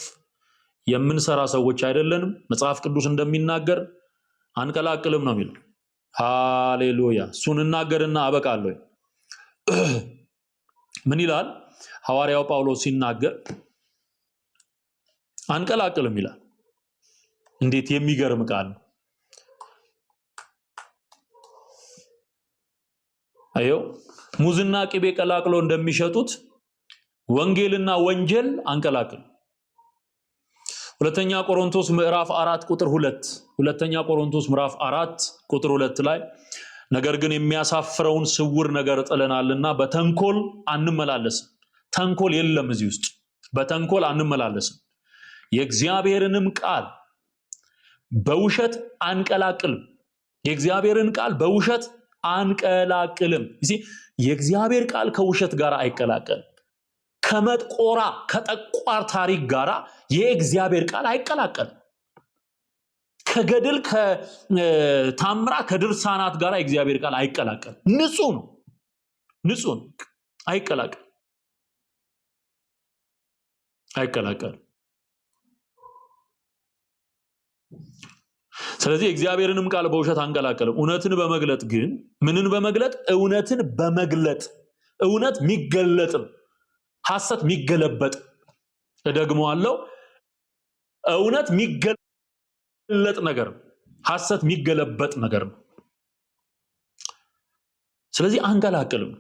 የምንሰራ ሰዎች አይደለንም። መጽሐፍ ቅዱስ እንደሚናገር አንቀላቅልም ነው የሚለው። ሃሌሉያ! እሱን እናገርና አበቃለሁ። ምን ይላል ሐዋርያው ጳውሎስ ሲናገር? አንቀላቅልም ይላል። እንዴት የሚገርም ቃል ነው! አየው፣ ሙዝና ቅቤ ቀላቅሎ እንደሚሸጡት ወንጌልና ወንጀል አንቀላቅል። ሁለተኛ ቆሮንቶስ ምዕራፍ 4 ቁጥር 2 ሁለተኛ ቆሮንቶስ ምዕራፍ 4 ቁጥር 2 ላይ ነገር ግን የሚያሳፍረውን ስውር ነገር ጥለናልና በተንኮል አንመላለስም። ተንኮል የለም እዚህ ውስጥ። በተንኮል አንመላለስም። የእግዚአብሔርንም ቃል በውሸት አንቀላቅልም። የእግዚአብሔርን ቃል በውሸት አንቀላቅልም። የእግዚአብሔር ቃል ከውሸት ጋር አይቀላቀልም። ከመጥቆራ ከጠቋር ታሪክ ጋር የእግዚአብሔር ቃል አይቀላቀልም። ከገድል ከታምራ ከድርሳናት ጋር የእግዚአብሔር ቃል አይቀላቀልም። ንጹህ ነው። ንጹህ ነው። አይቀላቀልም። ስለዚህ እግዚአብሔርንም ቃል በውሸት አንቀላቀልም። እውነትን በመግለጥ ግን ምንን በመግለጥ? እውነትን በመግለጥ እውነት የሚገለጥም ሐሰት የሚገለበጥ። እደግመዋለሁ፣ እውነት የሚገለጥ ነገር ነው፣ ሐሰት የሚገለበጥ ነገር ነው። ስለዚህ አንቀላቅልም።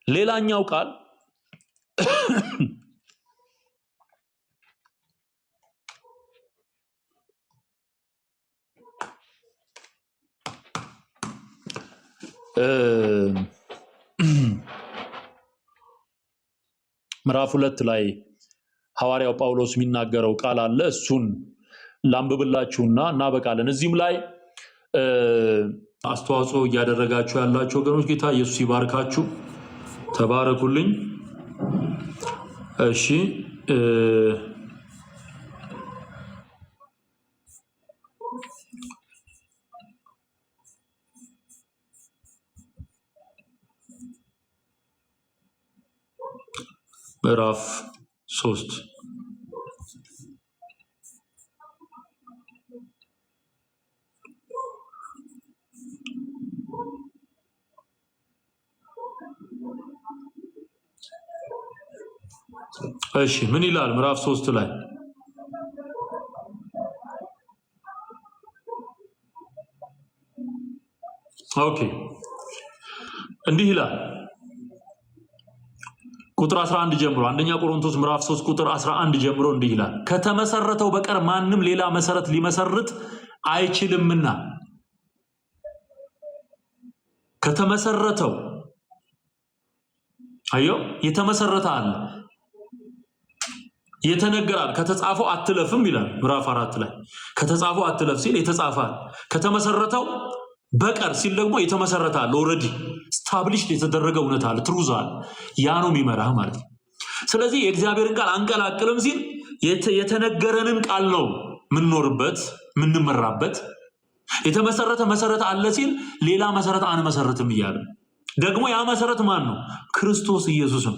ሌላኛው ቃል ምዕራፍ 2 ላይ ሐዋርያው ጳውሎስ የሚናገረው ቃል አለ። እሱን ላንብብላችሁና እናበቃለን። እዚህም ላይ አስተዋጽኦ እያደረጋችሁ ያላችሁ ወገኖች ጌታ ኢየሱስ ይባርካችሁ። ተባረኩልኝ። እሺ ምዕራፍ 3 እሺ ምን ይላል? ምዕራፍ 3 ላይ ኦኬ እንዲህ ይላል ቁጥር 11 ጀምሮ አንደኛ ቆሮንቶስ ምዕራፍ 3 ቁጥር 11 ጀምሮ እንዲህ ይላል፣ ከተመሰረተው በቀር ማንም ሌላ መሰረት ሊመሰርት አይችልምና። ከተመሰረተው አዮ የተመሰረተ አለ የተነገራል ከተጻፈው አትለፍም ይላል ምዕራፍ 4 ላይ ከተጻፈው አትለፍ ሲል የተጻፈ ከተመሰረተው በቀር ሲል ደግሞ የተመሰረተ አለ ኦሬዲ ስታብሊሽድ የተደረገ እውነት አለ ትሩዝ አለ ያ ነው የሚመራህ ማለት ነው። ስለዚህ የእግዚአብሔርን ቃል አንቀላቅልም ሲል የተነገረንን ቃል ነው ምንኖርበት ምንመራበት። የተመሰረተ መሰረት አለ ሲል ሌላ መሰረት አንመሰርትም ይያል ደግሞ ያ መሰረት ማን ነው? ክርስቶስ ኢየሱስ ነው።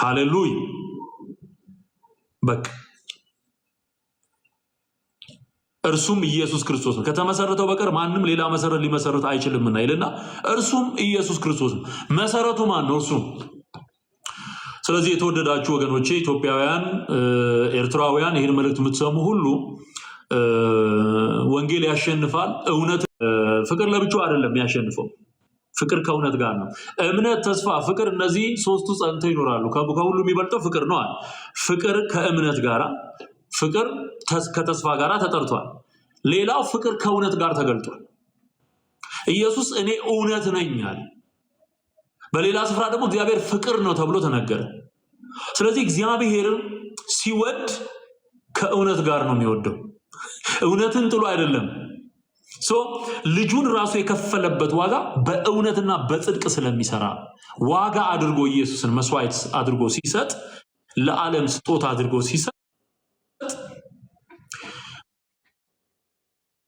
ሃሌሉያ በቃ እርሱም ኢየሱስ ክርስቶስ ነው። ከተመሰረተው በቀር ማንም ሌላ መሰረት ሊመሰርት አይችልምና ይልና እርሱም ኢየሱስ ክርስቶስ ነው። መሰረቱ ማን ነው? እርሱ። ስለዚህ የተወደዳችሁ ወገኖቼ ኢትዮጵያውያን፣ ኤርትራውያን ይህን መልእክት የምትሰሙ ሁሉ ወንጌል ያሸንፋል። እውነት ፍቅር ለብቻው አይደለም ያሸንፈው፣ ፍቅር ከእውነት ጋር ነው። እምነት፣ ተስፋ፣ ፍቅር እነዚህ ሶስቱ ጸንተው ይኖራሉ። ከሁሉ የሚበልጠው ፍቅር ነው። ፍቅር ከእምነት ጋራ፣ ፍቅር ከተስፋ ጋራ ተጠርቷል። ሌላው ፍቅር ከእውነት ጋር ተገልጧል። ኢየሱስ እኔ እውነት ነኝ አለ። በሌላ ስፍራ ደግሞ እግዚአብሔር ፍቅር ነው ተብሎ ተነገረ። ስለዚህ እግዚአብሔር ሲወድ ከእውነት ጋር ነው የሚወደው፣ እውነትን ጥሎ አይደለም። ልጁን ራሱ የከፈለበት ዋጋ በእውነትና በጽድቅ ስለሚሰራ ዋጋ አድርጎ ኢየሱስን መስዋዕት አድርጎ ሲሰጥ፣ ለዓለም ስጦታ አድርጎ ሲሰጥ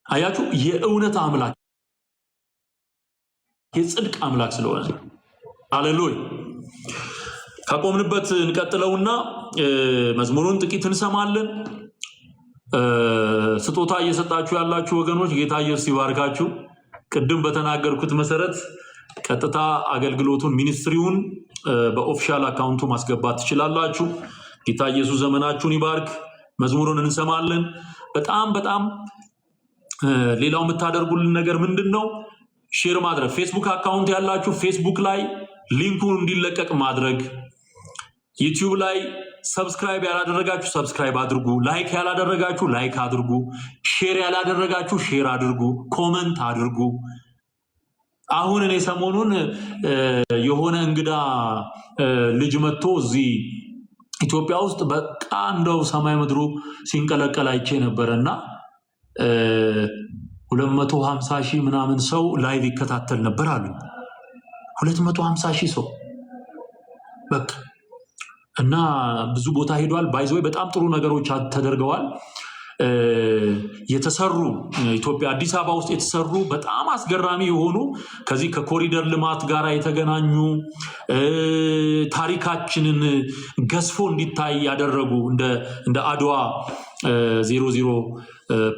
አያችሁ የእውነት አምላክ የጽድቅ አምላክ ስለሆነ ሃሌሉያ። ካቆምንበት እንቀጥለውና መዝሙሩን ጥቂት እንሰማለን። ስጦታ እየሰጣችሁ ያላችሁ ወገኖች ጌታ ኢየሱስ ይባርካችሁ። ቅድም በተናገርኩት መሰረት ቀጥታ አገልግሎቱን ሚኒስትሪውን በኦፊሻል አካውንቱ ማስገባት ትችላላችሁ። ጌታ ኢየሱስ ዘመናችሁን ይባርክ። መዝሙሩን እንሰማለን። በጣም ሌላው የምታደርጉልን ነገር ምንድነው? ሼር ማድረግ። ፌስቡክ አካውንት ያላችሁ ፌስቡክ ላይ ሊንኩን እንዲለቀቅ ማድረግ፣ ዩቲዩብ ላይ ሰብስክራይብ ያላደረጋችሁ ሰብስክራይብ አድርጉ፣ ላይክ ያላደረጋችሁ ላይክ አድርጉ፣ ሼር ያላደረጋችሁ ሼር አድርጉ፣ ኮመንት አድርጉ። አሁን እኔ ሰሞኑን የሆነ እንግዳ ልጅ መጥቶ እዚህ ኢትዮጵያ ውስጥ በቃ እንደው ሰማይ ምድሩ ሲንቀለቀል አይቼ ነበርና 250 ሺህ ምናምን ሰው ላይቭ ይከታተል ነበር አሉ። 250 ሺህ ሰው በቃ እና ብዙ ቦታ ሄዷል። ባይዘው በጣም ጥሩ ነገሮች ተደርገዋል። የተሰሩ ኢትዮጵያ አዲስ አበባ ውስጥ የተሰሩ በጣም አስገራሚ የሆኑ ከዚህ ከኮሪደር ልማት ጋር የተገናኙ ታሪካችንን ገዝፎ እንዲታይ ያደረጉ እንደ አድዋ 00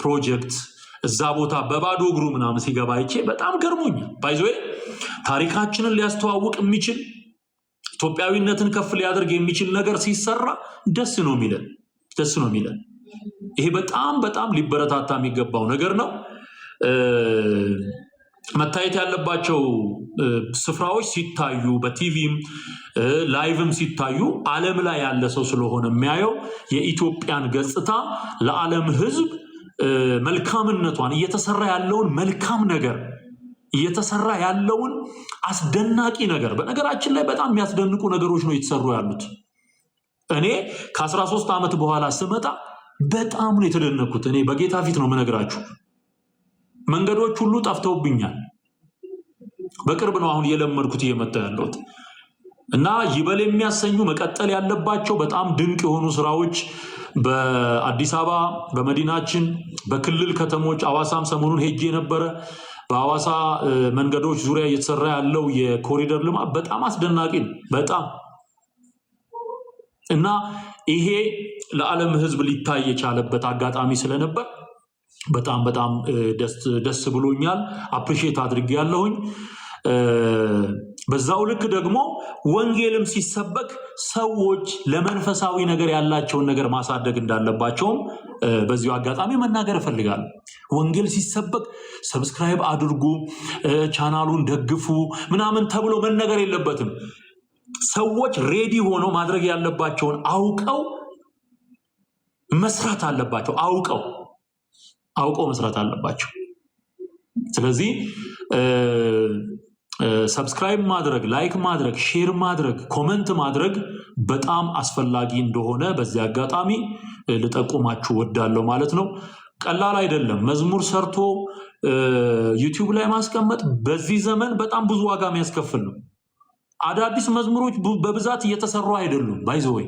ፕሮጀክት እዛ ቦታ በባዶ እግሩ ምናምን ሲገባ አይቼ በጣም ገርሞኛል። ባይዘው ታሪካችንን ሊያስተዋውቅ የሚችል ኢትዮጵያዊነትን ከፍ ሊያደርግ የሚችል ነገር ሲሰራ ደስ ነው የሚለን። ይሄ በጣም ሊበረታታ የሚገባው ነገር ነው። መታየት ያለባቸው ስፍራዎች ሲታዩ በቲቪም ላይቭም ሲታዩ ዓለም ላይ ያለ ሰው ስለሆነ የሚያየው የኢትዮጵያን ገጽታ ለዓለም ሕዝብ መልካምነቷን እየተሰራ ያለውን መልካም ነገር እየተሰራ ያለውን አስደናቂ ነገር በነገራችን ላይ በጣም የሚያስደንቁ ነገሮች ነው እየተሰሩ ያሉት። እኔ ከ13 ዓመት በኋላ ስመጣ በጣም ነው የተደነኩት። እኔ በጌታ ፊት ነው የምነግራችሁ። መንገዶች ሁሉ ጠፍተውብኛል። በቅርብ ነው አሁን እየለመድኩት እየመጣ ያለሁት እና ይበል የሚያሰኙ መቀጠል ያለባቸው በጣም ድንቅ የሆኑ ስራዎች በአዲስ አበባ በመዲናችን በክልል ከተሞች አዋሳም ሰሞኑን ሄጄ ነበረ። በአዋሳ መንገዶች ዙሪያ እየተሰራ ያለው የኮሪደር ልማት በጣም አስደናቂ ነው። በጣም እና ይሄ ለዓለም ሕዝብ ሊታይ የቻለበት አጋጣሚ ስለነበር በጣም ደስ ብሎኛል። አፕሪሼት አድርጌያለሁኝ። በዛው ልክ ደግሞ ወንጌልም ሲሰበክ ሰዎች ለመንፈሳዊ ነገር ያላቸውን ነገር ማሳደግ እንዳለባቸውም በዚሁ አጋጣሚ መናገር እፈልጋለሁ። ወንጌል ሲሰበክ ሰብስክራይብ አድርጉ፣ ቻናሉን ደግፉ ምናምን ተብሎ መነገር የለበትም። ሰዎች ሬዲ ሆነው ማድረግ ያለባቸውን አውቀው መስራት አለባቸው። አውቀው መስራት አለባቸው። ስለዚህ ሰብስክራይብ ማድረግ፣ ላይክ ማድረግ፣ ሼር ማድረግ፣ ኮመንት ማድረግ በጣም አስፈላጊ እንደሆነ በዚህ አጋጣሚ ልጠቁማችሁ ወዳለሁ ማለት ነው። ቀላል አይደለም። መዝሙር ሰርቶ ዩቲዩብ ላይ ማስቀመጥ በዚህ ዘመን በጣም ብዙ ዋጋ የሚያስከፍል ነው። አዳዲስ መዝሙሮች በብዛት እየተሰሩ አይደሉም። ባይዘወይ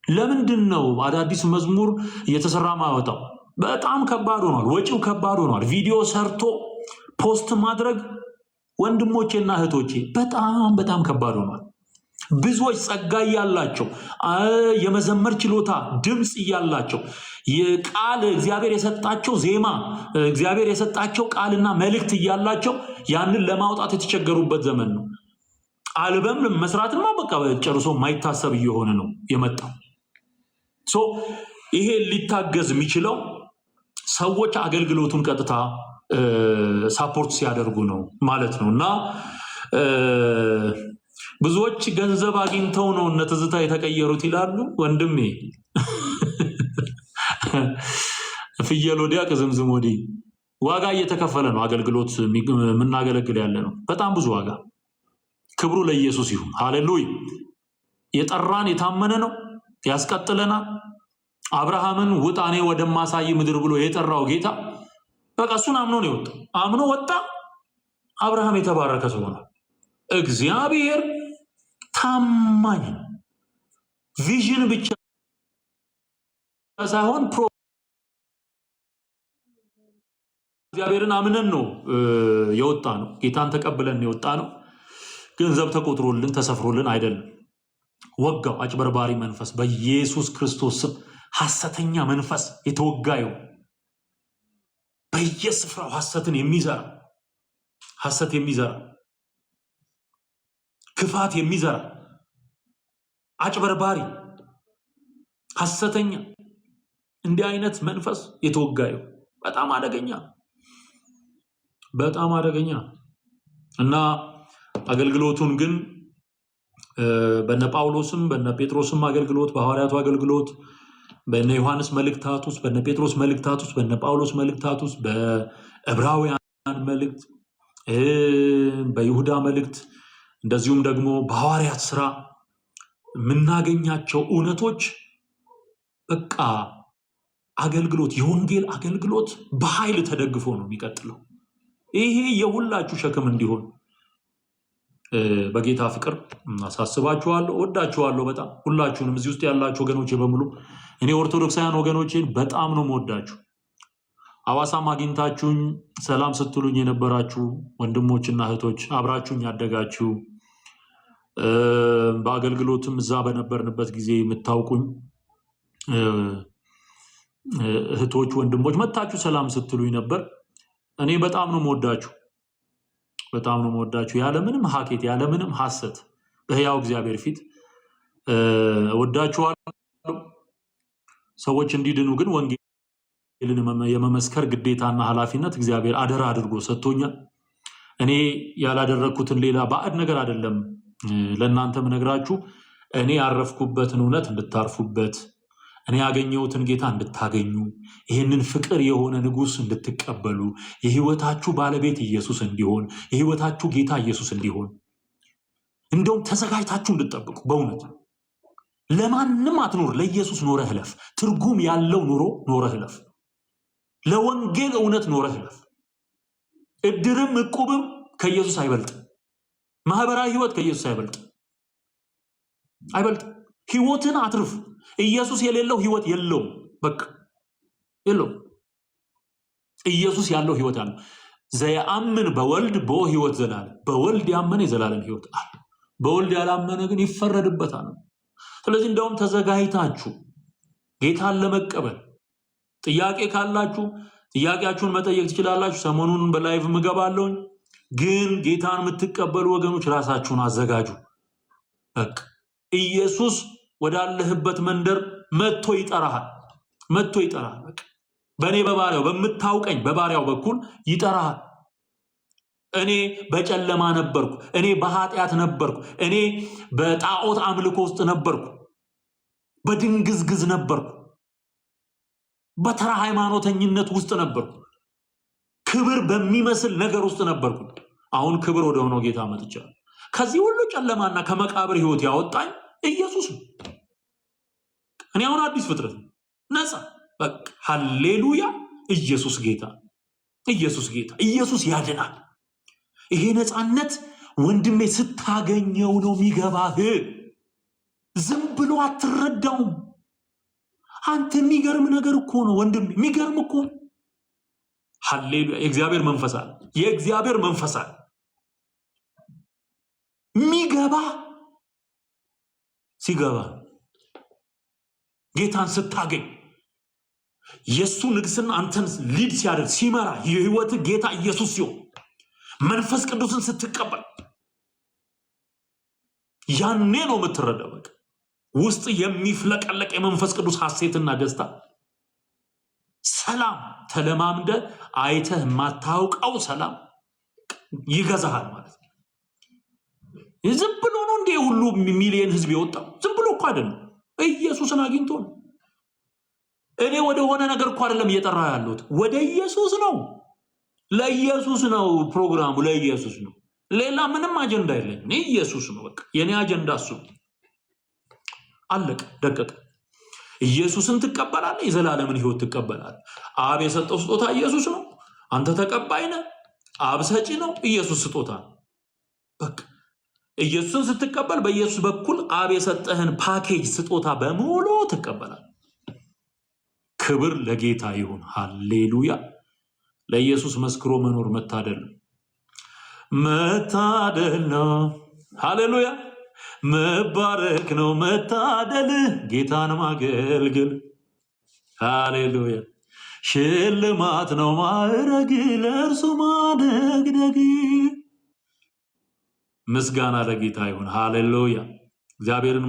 ለምንድን ነው አዳዲስ መዝሙር እየተሰራ ማወጣው? በጣም ከባድ ሆኗል። ወጪው ከባድ ሆኗል። ቪዲዮ ሰርቶ ፖስት ማድረግ ወንድሞቼና እህቶቼ በጣም ከባድ ሆኗል። ብዙዎች ጸጋ እያላቸው የመዘመር ችሎታ ድምፅ እያላቸው የቃል እግዚአብሔር የሰጣቸው ዜማ እግዚአብሔር የሰጣቸው ቃልና መልእክት እያላቸው ያንን ለማውጣት የተቸገሩበት ዘመን ነው። አልበም መስራትማ በቃ ጨርሶ ማይታሰብ እየሆነ ነው የመጣው። ይሄ ሊታገዝ የሚችለው ሰዎች አገልግሎቱን ቀጥታ ሳፖርት ሲያደርጉ ነው ማለት ነው። እና ብዙዎች ገንዘብ አግኝተው ነው እነ ትዝታ የተቀየሩት ይላሉ። ወንድሜ ፍየል ወዲያ ከዝምዝም ወዲህ ዋጋ እየተከፈለ ነው አገልግሎት የምናገለግል ያለ ነው። በጣም ብዙ ዋጋ። ክብሩ ለኢየሱስ ይሁን። ሃሌሉያ። የጠራን የታመነ ነው፣ ያስቀጥለናል። አብርሃምን ውጣ እኔ ወደማሳይ ምድር ብሎ የጠራው ጌታ በቃ እሱን አምኖ ነው የወጣው። አምኖ ወጣ። አብርሃም የተባረከ ሰው ነው። እግዚአብሔር ታማኝ ነው። ቪዥን ብቻ ሳይሆን እግዚአብሔርን አምነን ነው የወጣ ነው። ጌታን ተቀብለን የወጣ ነው። ገንዘብ ተቆጥሮልን ተሰፍሮልን አይደለም። ወጋው አጭበርባሪ መንፈስ በኢየሱስ ክርስቶስ ስም፣ ሐሰተኛ መንፈስ የተወጋዩ በየስፍራው ሐሰትን የሚዘራ ሐሰት የሚዘራ ክፋት የሚዘራ አጭበርባሪ ሐሰተኛ እንዲህ አይነት መንፈስ የተወጋዩ በጣም አደገኛ እና አገልግሎቱን ግን በነ ጳውሎስም በነ ጴጥሮስም አገልግሎት በሐዋርያቱ አገልግሎት በነ ዮሐንስ መልእክታት ውስጥ በነ ጴጥሮስ መልእክታት ውስጥ በነ ጳውሎስ መልእክታት ውስጥ በዕብራውያን መልእክት በይሁዳ መልእክት እንደዚሁም ደግሞ በሐዋርያት ሥራ የምናገኛቸው እውነቶች በቃ አገልግሎት የወንጌል አገልግሎት በኃይል ተደግፎ ነው የሚቀጥለው። ይሄ የሁላችሁ ሸክም እንዲሆን በጌታ ፍቅር አሳስባችኋለሁ። ወዳችኋለሁ በጣም ሁላችሁንም እዚህ ውስጥ ያላችሁ ወገኖቼ በሙሉ። እኔ ኦርቶዶክሳውያን ወገኖቼን በጣም ነው የምወዳችሁ። ሐዋሳም አግኝታችሁኝ ሰላም ስትሉኝ የነበራችሁ ወንድሞችና እህቶች፣ አብራችሁኝ ያደጋችሁ በአገልግሎትም እዛ በነበርንበት ጊዜ የምታውቁኝ እህቶች ወንድሞች መታችሁ ሰላም ስትሉኝ ነበር። እኔ በጣም ነው የምወዳችሁ። ያለምንም ሀኬት ያለምንም ሐሰት በሕያው እግዚአብሔር ፊት ወዳችኋለሁ። ሰዎች እንዲድኑ ግን ወንጌልን የመመስከር ግዴታና ኃላፊነት እግዚአብሔር አደራ አድርጎ ሰጥቶኛል። እኔ ያላደረኩትን ሌላ ባዕድ ነገር አይደለም ለእናንተም ነግራችሁ፣ እኔ ያረፍኩበትን እውነት እንድታርፉበት፣ እኔ ያገኘሁትን ጌታ እንድታገኙ፣ ይህንን ፍቅር የሆነ ንጉሥ እንድትቀበሉ፣ የህይወታችሁ ባለቤት ኢየሱስ እንዲሆን፣ የህይወታችሁ ጌታ ኢየሱስ እንዲሆን እንደውም ተዘጋጅታችሁ እንድትጠብቁ። በእውነት ለማንም አትኖር፣ ለኢየሱስ ኖረህ እለፍ። ትርጉም ያለው ኑሮ ኖረህ እለፍ። ለወንጌል እውነት ኖረህ እለፍ። እድርም እቁብም ከኢየሱስ አይበልጥ። ማህበራዊ ህይወት ከኢየሱስ አይበልጥ። ህይወትን አትርፍ። ኢየሱስ የሌለው ህይወት የለውም። በቃ የለውም። ኢየሱስ ያለው ህይወት አለ። ዘያአምን በወልድ ቦ ህይወት ዘላለም። በወልድ ያመነ የዘላለም ህይወት አለ። በወልድ ያላመነ ግን ይፈረድበታል። ስለዚህ እንደውም ተዘጋጅታችሁ ጌታን ለመቀበል ጥያቄ ካላችሁ ጥያቄያችሁን መጠየቅ ትችላላችሁ። ሰሞኑን በላይቭ ምገባለሁ። ግን ጌታን የምትቀበሉ ወገኖች ራሳችሁን አዘጋጁ። በቃ ኢየሱስ ወዳለህበት መንደር መጥቶ ይጠራሃል። በቃ በእኔ በባሪያው በምታውቀኝ በባሪያው በኩል ይጠራሃል። እኔ በጨለማ ነበርኩ፣ እኔ በኃጢአት ነበርኩ፣ እኔ በጣዖት አምልኮ ውስጥ ነበርኩ፣ በድንግዝግዝ ነበርኩ፣ በተራ ሃይማኖተኝነት ውስጥ ነበርኩ፣ ክብር በሚመስል ነገር ውስጥ ነበርኩ። አሁን ክብር ወደ ሆነው ጌታ መጥቻለሁ። ከዚህ ሁሉ ጨለማና ከመቃብር ህይወት ያወጣኝ ኢየሱስ ነው። እኔ አሁን አዲስ ፍጥረት ነፃ። በቃ ሃሌሉያ። ኢየሱስ ጌታ፣ ኢየሱስ ጌታ፣ ኢየሱስ ያድናል። ይሄ ነፃነት ወንድሜ ስታገኘው ነው የሚገባህ። ዝም ብሎ አትረዳውም። አንተ የሚገርም ነገር እኮ ነው ወንድሜ፣ የሚገርም እኮ ነው። ሃሌሉያ። የእግዚአብሔር መንፈስ አለ፣ የእግዚአብሔር መንፈስ አለ። የሚገባ ሲገባ ጌታን ስታገኝ የሱ ንግስና አንተን ሊድ ሲያደርግ ሲመራ የህይወት ጌታ ኢየሱስ ሲሆን መንፈስ ቅዱስን ስትቀበል ያኔ ነው የምትረዳው። በቃ ውስጥ የሚፍለቀለቅ የመንፈስ ቅዱስ ሐሴትና ደስታ፣ ሰላም ተለማምደ አይተህ የማታውቀው ሰላም ይገዛሃል ማለት ነው። ዝም ብሎ ነው እንደ ሁሉ ሚሊየን ህዝብ የወጣው? ዝም ብሎ እኮ አይደለም። ኢየሱስን አግኝቶ ነው። እኔ ወደ ሆነ ነገር እኮ አይደለም እየጠራ ያለሁት፣ ወደ ኢየሱስ ነው። ለኢየሱስ ነው ፕሮግራሙ፣ ለኢየሱስ ነው። ሌላ ምንም አጀንዳ የለኝም። ኢየሱስ ነው በቃ የኔ አጀንዳ እሱ። አለቀ ደቀቀ። ኢየሱስን ትቀበላለህ፣ የዘላለምን ህይወት ትቀበላለህ። አብ የሰጠው ስጦታ ኢየሱስ ነው። አንተ ተቀባይ ነህ። አብ ሰጪ ነው፣ ኢየሱስ ስጦታ ነው። በቃ ኢየሱስን ስትቀበል በኢየሱስ በኩል አብ የሰጠህን ፓኬጅ ስጦታ በሙሉ ትቀበላለህ። ክብር ለጌታ ይሁን። ሃሌሉያ። ለኢየሱስ መስክሮ መኖር መታደል ነው፣ መታደል ነው። ሃሌሉያ። መባረክ ነው መታደል፣ ጌታን ማገልገል። ሃሌሉያ። ሽልማት ነው ማዕረግ፣ ለእርሱ ማደግደግ። ምስጋና ለጌታ ይሁን። ሃሌሉያ። እግዚአብሔርን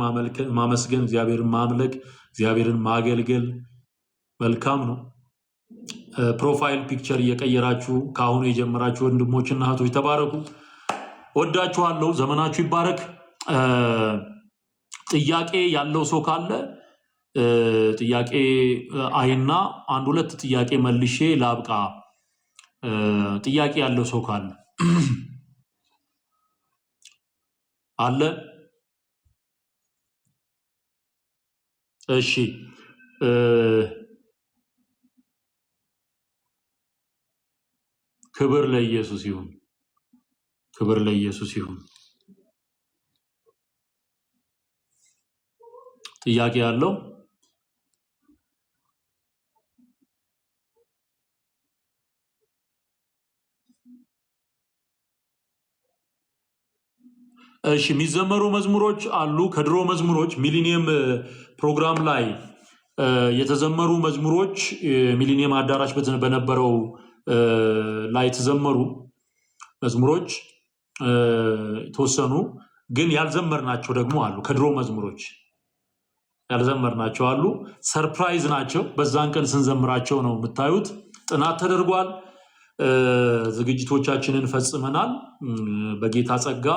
ማመስገን፣ እግዚአብሔርን ማምለክ፣ እግዚአብሔርን ማገልገል መልካም ነው። ፕሮፋይል ፒክቸር እየቀየራችሁ ከአሁኑ የጀመራችሁ ወንድሞችና እህቶች ተባረኩ። ወዳችኋለሁ። ዘመናችሁ ይባረክ። ጥያቄ ያለው ሰው ካለ ጥያቄ አይና አንድ ሁለት ጥያቄ መልሼ ላብቃ። ጥያቄ ያለው ሰው ካለ አለ? እሺ። ክብር ለኢየሱስ ይሁን። ክብር ለኢየሱስ ይሁን። ጥያቄ ያለው? እሺ። የሚዘመሩ መዝሙሮች አሉ። ከድሮ መዝሙሮች ሚሊኒየም ፕሮግራም ላይ የተዘመሩ መዝሙሮች ሚሊኒየም አዳራሽ በነበረው ላይ የተዘመሩ መዝሙሮች የተወሰኑ ግን ያልዘመርናቸው ደግሞ አሉ። ከድሮ መዝሙሮች ያልዘመርናቸው አሉ። ሰርፕራይዝ ናቸው። በዛን ቀን ስንዘምራቸው ነው የምታዩት። ጥናት ተደርጓል። ዝግጅቶቻችንን ፈጽመናል። በጌታ ጸጋ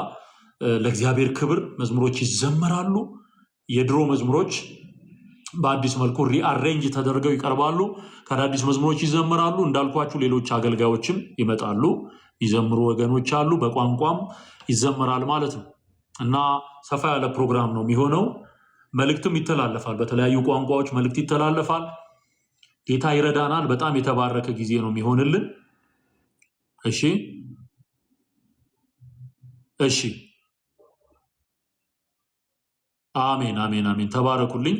ለእግዚአብሔር ክብር መዝሙሮች ይዘመራሉ። የድሮ መዝሙሮች በአዲስ መልኩ ሪአሬንጅ ተደርገው ይቀርባሉ። ከአዳዲስ መዝሙሮች ይዘመራሉ። እንዳልኳችሁ ሌሎች አገልጋዮችም ይመጣሉ፣ ይዘምሩ ወገኖች አሉ። በቋንቋም ይዘመራል ማለት ነው እና ሰፋ ያለ ፕሮግራም ነው የሚሆነው። መልእክትም ይተላለፋል። በተለያዩ ቋንቋዎች መልእክት ይተላለፋል። ጌታ ይረዳናል። በጣም የተባረከ ጊዜ ነው የሚሆንልን። እሺ፣ እሺ። አሜን፣ አሜን፣ አሜን። ተባረኩልኝ።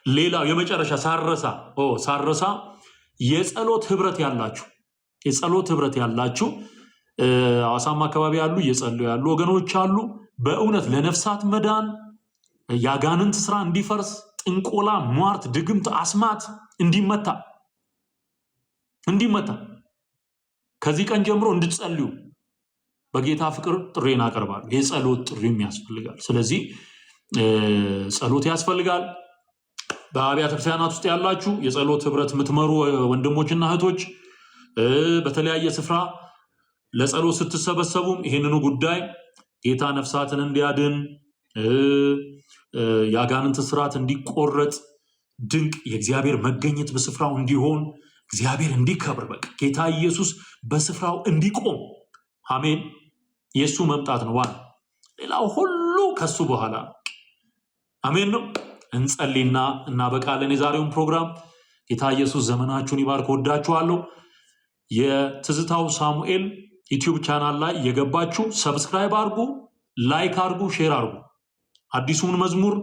ሌላው የመጨረሻ ሳረሳ የጸሎት ህብረት ያላችሁ ሐዋሳም አካባቢ ያሉ እየጸለዩ ያሉ ወገኖች አሉ። በእውነት ለነፍሳት መዳን፣ ያጋንንት ስራ እንዲፈርስ፣ ጥንቆላ፣ ሟርት፣ ድግምት፣ አስማት እንዲመታ ከዚህ ቀን ጀምሮ እንድትጸልዩ በጌታ ፍቅር ጥሬን አቀርባለሁ። የጸሎት ጥሪም ያስፈልጋል። ስለዚህ ጸሎት ያስፈልጋል። በአብያተ ክርስቲያናት ውስጥ ያላችሁ የጸሎት ህብረት የምትመሩ ወንድሞችና እህቶች በተለያየ ስፍራ ለጸሎት ስትሰበሰቡም ይህንኑ ጉዳይ ጌታ ነፍሳትን እንዲያድን፣ የአጋንንት ስርዓት እንዲቆረጥ፣ ድንቅ የእግዚአብሔር መገኘት በስፍራው እንዲሆን፣ እግዚአብሔር እንዲከብር፣ በቃ ጌታ ኢየሱስ በስፍራው እንዲቆም፣ አሜን። የሱ መምጣት ነው ዋና። ሌላው ሁሉ ከሱ በኋላ። አሜን ነው። እንጸልይና እናበቃለን የዛሬውን ፕሮግራም። ጌታ ኢየሱስ ዘመናችሁን ይባርክ። ወዳችኋለሁ። የትዝታው ሳሙኤል ዩቲዩብ ቻናል ላይ የገባችሁ ሰብስክራይብ አድርጉ፣ ላይክ አድርጉ፣ ሼር አድርጉ። አዲሱን መዝሙር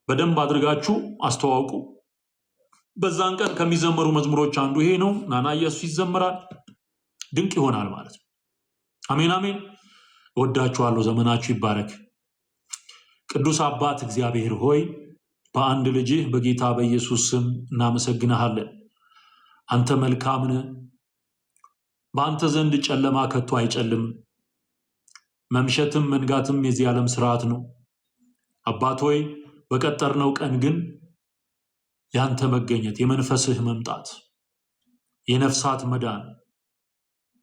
በደንብ አድርጋችሁ አስተዋውቁ። በዛን ቀን ከሚዘመሩ መዝሙሮች አንዱ ይሄ ነው። ናና ኢየሱስ ይዘመራል። ድንቅ ይሆናል ማለት ነው። አሜን አሜን። ወዳችኋለሁ። ዘመናችሁ ይባረክ። ቅዱስ አባት እግዚአብሔር ሆይ በአንድ ልጅህ በጌታ በኢየሱስ ስም እናመሰግንሃለን። አንተ መልካም ነህ። በአንተ ዘንድ ጨለማ ከቶ አይጨልም። መምሸትም መንጋትም የዚህ ዓለም ስርዓት ነው። አባት ሆይ በቀጠርነው ቀን ግን ያንተ መገኘት፣ የመንፈስህ መምጣት፣ የነፍሳት መዳን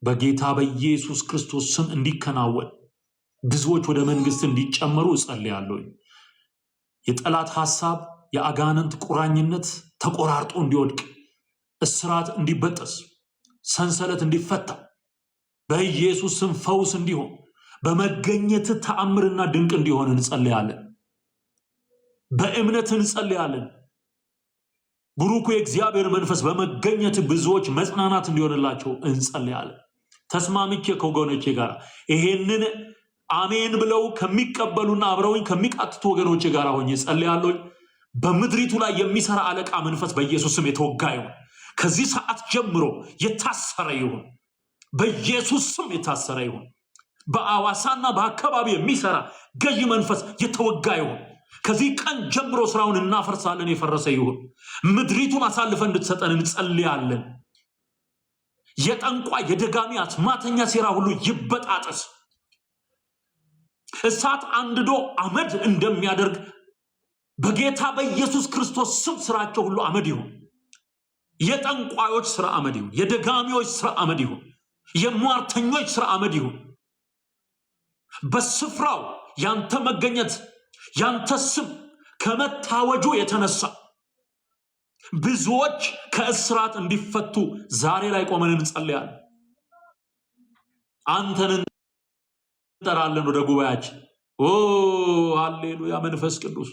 በጌታ በኢየሱስ ክርስቶስ ስም እንዲከናወን ብዙዎች ወደ መንግስት እንዲጨመሩ እጸልያለሁ። የጠላት ሐሳብ፣ የአጋንንት ቁራኝነት ተቆራርጦ እንዲወድቅ፣ እስራት እንዲበጠስ፣ ሰንሰለት እንዲፈታ በኢየሱስ ስም ፈውስ እንዲሆን፣ በመገኘት ተአምርና ድንቅ እንዲሆን እንጸልያለን። በእምነት እንጸልያለን። ብሩኩ የእግዚአብሔር መንፈስ በመገኘት ብዙዎች መጽናናት እንዲሆንላቸው እንጸልያለን። ተስማምቼ ከወገኖቼ ጋር ይሄንን አሜን ብለው ከሚቀበሉና አብረውኝ ከሚቃትቱ ወገኖቼ ጋር ሆኜ ጸልያለሁ። በምድሪቱ ላይ የሚሰራ አለቃ መንፈስ በኢየሱስ ስም የተወጋ ይሁን። ከዚህ ሰዓት ጀምሮ የታሰረ ይሁን። በኢየሱስ ስም የታሰረ ይሁን። በአዋሳና በአካባቢ የሚሰራ ገዢ መንፈስ የተወጋ ይሁን። ከዚህ ቀን ጀምሮ ስራውን እናፈርሳለን። የፈረሰ ይሁን። ምድሪቱን አሳልፈን እንድትሰጠን እንጸልያለን። የጠንቋይ የደጋሚ አስማተኛ ሴራ ሁሉ ይበጣጠስ። እሳት አንድዶ አመድ እንደሚያደርግ በጌታ በኢየሱስ ክርስቶስ ስም ስራቸው ሁሉ አመድ ይሁን። የጠንቋዮች ስራ አመድ ይሁን። የደጋሚዎች ስራ አመድ ይሁን። የሟርተኞች ስራ አመድ ይሁን። በስፍራው ያንተ መገኘት ያንተ ስም ከመታወጁ የተነሳ ብዙዎች ከእስራት እንዲፈቱ ዛሬ ላይ ቆመን እንጸልያለን። አንተን እንጠራለን ወደ ጉባኤያችን። ኦ ሃሌሉያ! መንፈስ ቅዱስ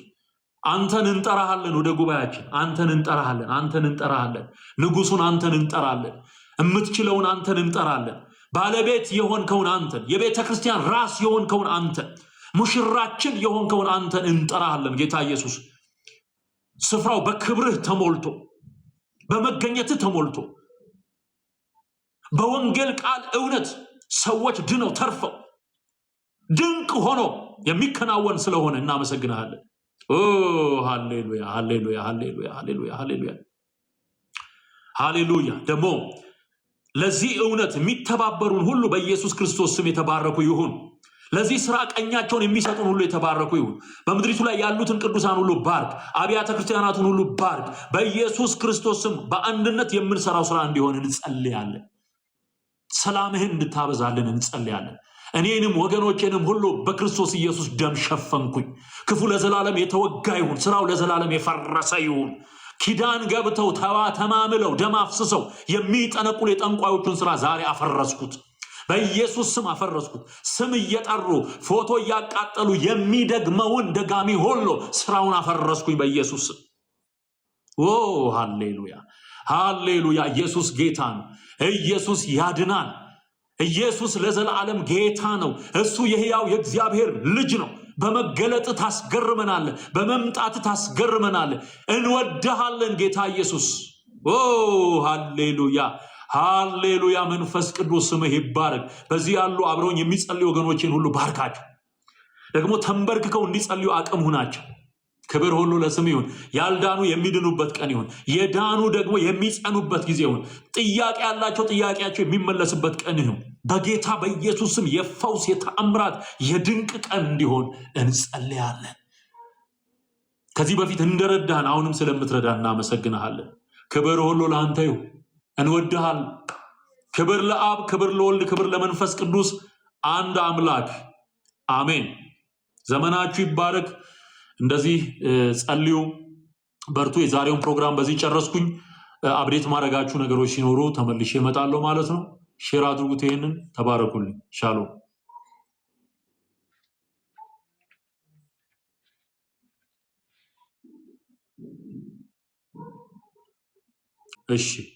አንተን እንጠራሃለን ወደ ጉባኤያችን። አንተን እንጠራሃለን። አንተን እንጠራሃለን። ንጉሱን አንተን እንጠራለን። የምትችለውን አንተን እንጠራለን። ባለቤት የሆንከውን አንተን፣ የቤተ ክርስቲያን ራስ የሆንከውን አንተን፣ ሙሽራችን የሆንከውን አንተን እንጠራሃለን። ጌታ ኢየሱስ ስፍራው በክብርህ ተሞልቶ በመገኘትህ ተሞልቶ በወንጌል ቃል እውነት ሰዎች ድነው ተርፈው ድንቅ ሆኖ የሚከናወን ስለሆነ እናመሰግናለን። ኦ ሃሌሉያ ሃሌሉያ ሃሌሉያ ሃሌሉያ ሃሌሉያ ሃሌሉያ። ደግሞ ለዚህ እውነት የሚተባበሩን ሁሉ በኢየሱስ ክርስቶስ ስም የተባረኩ ይሁን። ለዚህ ስራ ቀኛቸውን የሚሰጡን ሁሉ የተባረኩ ይሁን። በምድሪቱ ላይ ያሉትን ቅዱሳን ሁሉ ባርክ። አብያተ ክርስቲያናቱን ሁሉ ባርክ። በኢየሱስ ክርስቶስ ስም በአንድነት የምንሰራው ስራ እንዲሆን እንጸልያለን። ሰላምህን እንድታበዛልን እንጸልያለን። እኔንም ወገኖቼንም ሁሉ በክርስቶስ ኢየሱስ ደም ሸፈንኩኝ። ክፉ ለዘላለም የተወጋ ይሁን። ስራው ለዘላለም የፈረሰ ይሁን። ኪዳን ገብተው ተማምለው ደም አፍስሰው የሚጠነቁል የጠንቋዮቹን ስራ ዛሬ አፈረስኩት። በኢየሱስ ስም አፈረስኩት። ስም እየጠሩ ፎቶ እያቃጠሉ የሚደግመውን ደጋሚ ሁሉ ስራውን አፈረስኩኝ በኢየሱስ ስም። ኦ ሃሌሉያ ሃሌሉያ። ኢየሱስ ጌታ ነው። ኢየሱስ ያድናል። ኢየሱስ ለዘላለም ጌታ ነው። እሱ የሕያው የእግዚአብሔር ልጅ ነው። በመገለጥ ታስገርመናል። በመምጣት ታስገርመናል። እንወድሃለን ጌታ ኢየሱስ። ኦ ሃሌሉያ ሃሌሉያ። መንፈስ ቅዱስ ስምህ ይባረክ። በዚህ ያሉ አብረውኝ የሚጸልዩ ወገኖችን ሁሉ ባርካቸው። ደግሞ ተንበርክከው እንዲጸልዩ አቅም ሁናቸው። ክብር ሁሉ ለስም ይሁን። ያልዳኑ የሚድኑበት ቀን ይሁን። የዳኑ ደግሞ የሚጸኑበት ጊዜ ይሁን። ጥያቄ ያላቸው ጥያቄያቸው የሚመለስበት ቀን ይሁን። በጌታ በኢየሱስ ስም የፈውስ የተአምራት የድንቅ ቀን እንዲሆን እንጸልያለን። ከዚህ በፊት እንደረዳን አሁንም ስለምትረዳን እናመሰግንሃለን። ክብር ሁሉ ለአንተ ይሁን። እንወድሃል። ክብር ለአብ፣ ክብር ለወልድ፣ ክብር ለመንፈስ ቅዱስ አንድ አምላክ አሜን። ዘመናችሁ ይባረክ። እንደዚህ ጸልዩ፣ በርቱ። የዛሬውን ፕሮግራም በዚህ ጨረስኩኝ። አብዴት ማድረጋችሁ ነገሮች ሲኖሩ ተመልሼ እመጣለሁ ማለት ነው። ሼር አድርጉት። ይሄንን ተባረኩልኝ። ሻሎም እሺ